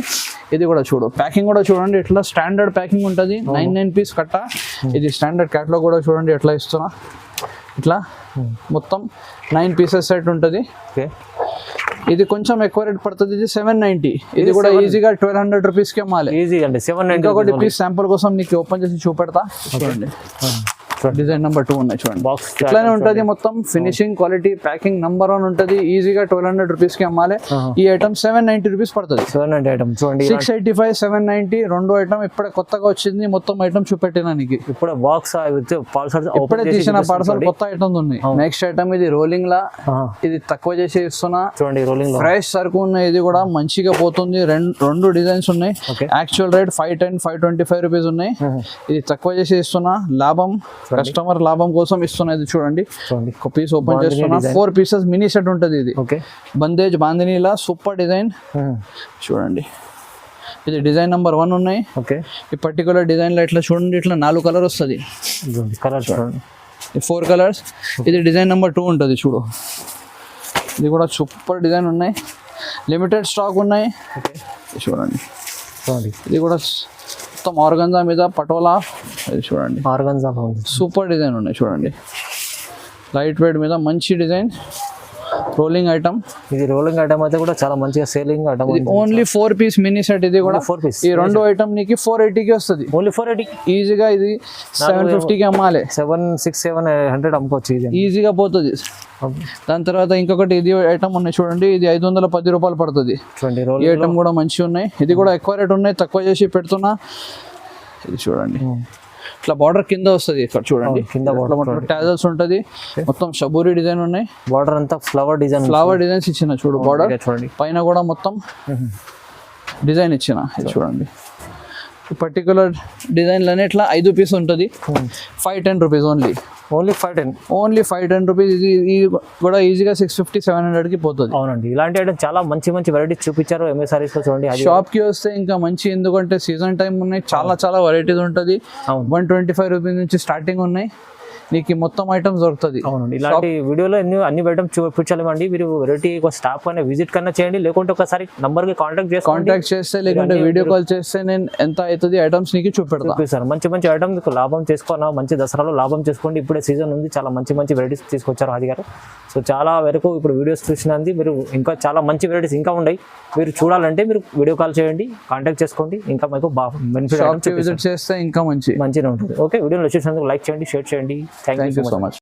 ఇది కూడా చూడు, ప్యాకింగ్ కూడా చూడండి, ఇట్లా స్టాండర్డ్ ప్యాకింగ్ ఉంటుంది. 9 పీస్ కట్ట. ఇది స్టాండర్డ్ క్యాట్లాగ్ కూడా చూడండి ఎట్లా ఇస్తున్నా. ఇట్లా మొత్తం 9 పీసెస్ సెట్ ఉంటుంది. ఇది కొంచెం ఎక్కువ రేట్ పడుతుంది. ఇది 790. ఇది కూడా ఈజీగా 1200 రూపీస్కి అమ్మాలి. ఈజీ అండి 790. ఇంకొకటి పీస్ శాంపుల్ కోసం నీకు ఓపెన్ చేసి చూపెడతా. చూడండి డిజైన్ నెంబర్ 2 ఉన్నాయి చూడండి. బాక్స్ ఇట్లానే ఉంటుంది మొత్తం. ఫినిషింగ్ క్వాలిటీ ప్యాకింగ్ నంబర్ 1 ఉంటుంది. ఈజీగా 1200 రూపీస్కి అమ్మాలి. ఈ ఐటమ్ 790 రూపీస్ పడుతుంది. 790 ఐటమ్ చూడండి. 685, 790 రెండు ఐటమ్ ఇప్పుడే కొత్తగా వచ్చింది. మొత్తం ఐటమ్ చూపెట్టినా నీకు. ఇప్పుడే బాక్స్ ఇప్పుడే తీసిన పార్సల్ కొత్త ఐటమ్స్ ఉన్నాయి. నెక్స్ట్ ఐటమ్ ఇది రోలింగ్ లా, ఇది తక్కువ చేసి ఇస్తున్నా. చూడండి రోలింగ్ ఫ్రెష్ సరుకు ఉన్నాయి. ఇది కూడా మంచిగా పోతుంది. రెండు డిజైన్స్ ఉన్నాయి. యాక్చువల్ రేట్ 510, 525 రూపీస్ ఉన్నాయి. ఇది తక్కువ చేసి ఇస్తున్నా. లాభం, కస్టమర్ లాభం కోసం ఇస్తున్నా. ఇది చూడండి ఒక పీస్ ఓపెన్ చేస్తున్నా. 4 పీసెస్ మినీ సెట్ ఉంటుంది. ఇది బందేజ్ బాందినీలా సూపర్ డిజైన్. చూడండి ఇది డిజైన్ నెంబర్ 1 ఉన్నాయి. ఈ పర్టికులర్ డిజైన్ లో ఇట్లా చూడండి, ఇట్లా 4 కలర్ వస్తుంది. కలర్ చూడండి, 4 కలర్స్. ఇది డిజైన్ నెంబర్ 2 ఉంటుంది. చూడు ఇది కూడా సూపర్ డిజైన్ ఉన్నాయి. లిమిటెడ్ స్టాక్ ఉన్నాయి. చూడండి ఇది కూడా మొత్తం ఆర్గంజా మీద పటోలా. చూడండి ఆర్గంజా సూపర్ డిజైన్ ఉన్నాయి. చూడండి లైట్ వెయిట్ మీద మంచి డిజైన్. Rolling item. ఇది రోలింగ్ ఐటమ్ అయితే కూడా చాలా మంచిగా selling item. Only 4 piece mini set. ఇది కూడా 4 పీస్. ఈ రెండు ఐటమ్ నీకు 480కి వస్తుంది. ఓన్లీ 480. ఈజీగా ఇది 750కి అమ్మాలి. 700 అమ్ముకోవచ్చు. ఇది ఈజీగా పోతుంది. దాని తర్వాత ఇంకొకటి ఇది ఐటమ్ ఉన్నాయి చూడండి. ఇది 510 రూపాయలు పడుతుంది. ఈ ఐటమ్ కూడా మంచిగా ఉన్నాయి. ఇది కూడా ఎక్కువ రేట్ ఉన్నాయి, తక్కువ చేసి పెడుతున్నా. ఇది చూడండి ఇట్లా బార్డర్ కింద వస్తుంది. ఇక్కడ చూడండి కింద టాజల్స్ ఉంటుంది. మొత్తం షబూరి డిజైన్ ఉన్నాయి. బార్డర్ అంతా ఫ్లవర్ డిజైన్స్ ఇచ్చిన. చూడు బార్డర్ చూడండి, పైన కూడా మొత్తం డిజైన్ ఇచ్చిన. ఇది చూడండి పర్టికులర్ డిజైన్ లోనే ఇట్లా 5 పీస్ ఉంటుంది. 510 rupees only. Only 510. Only 510 rupees. ఇది కూడా ఈజీగా 650, 700కి పోతుంది. అవునండి, ఇలాంటి ఐటమ్ చాలా మంచి మంచి వెరైటీస్ చూపించారు ఎంఏ సారీస్ లో. చూడండి షాప్ కి వస్తే ఇంకా మంచి, ఎందుకంటే సీజన్ టైం ఉన్నాయి. చాలా వెరైటీస్ ఉంటుంది. 125 రూపీస్ నుంచి స్టార్టింగ్ ఉన్నాయి. నీకు మొత్తం ఐటమ్స్ దొరుకుతుంది. అవునండి, ఇలాంటి వీడియోలో అన్ని ఐటమ్స్ చూపించాలండి. మీరు వెరైటీ స్టాప్ అనే విజిట్ కన్నా చేయండి, లేకుంటే ఒకసారి నంబర్ కి కాంటాక్ట్ చేస్తే లేకుంటే వీడియో కాల్ చేస్తే నేను ఎంత అవుతుంది ఐటమ్స్ నీకు చూపిస్తాను. మంచి మంచి ఐటమ్స్ లాభం చేసుకోనా, మంచి దసరాలో లాభం చేసుకోండి. ఇప్పుడే సీజన్ ఉంది, చాలా మంచి మంచి వెరైటీస్ తీసుకొచ్చారు ఆది గారు. సో చాలా వరకు ఇప్పుడు వీడియోస్ చూసినంది మీరు, ఇంకా చాలా మంచి వెరైటీస్ ఇంకా ఉన్నాయి. మీరు చూడాలంటే మీరు వీడియో కాల్ చేయండి, కాంటాక్ట్ చేసుకోండి. ఇంకా మీకు బెనిఫిట్ విజిట్ చేస్తే ఇంకా మంచిగా ఉంటుంది. ఓకే, వీడియోలో చూసినందుకు లైక్ చేయండి, షేర్ చేయండి. Thank you so much.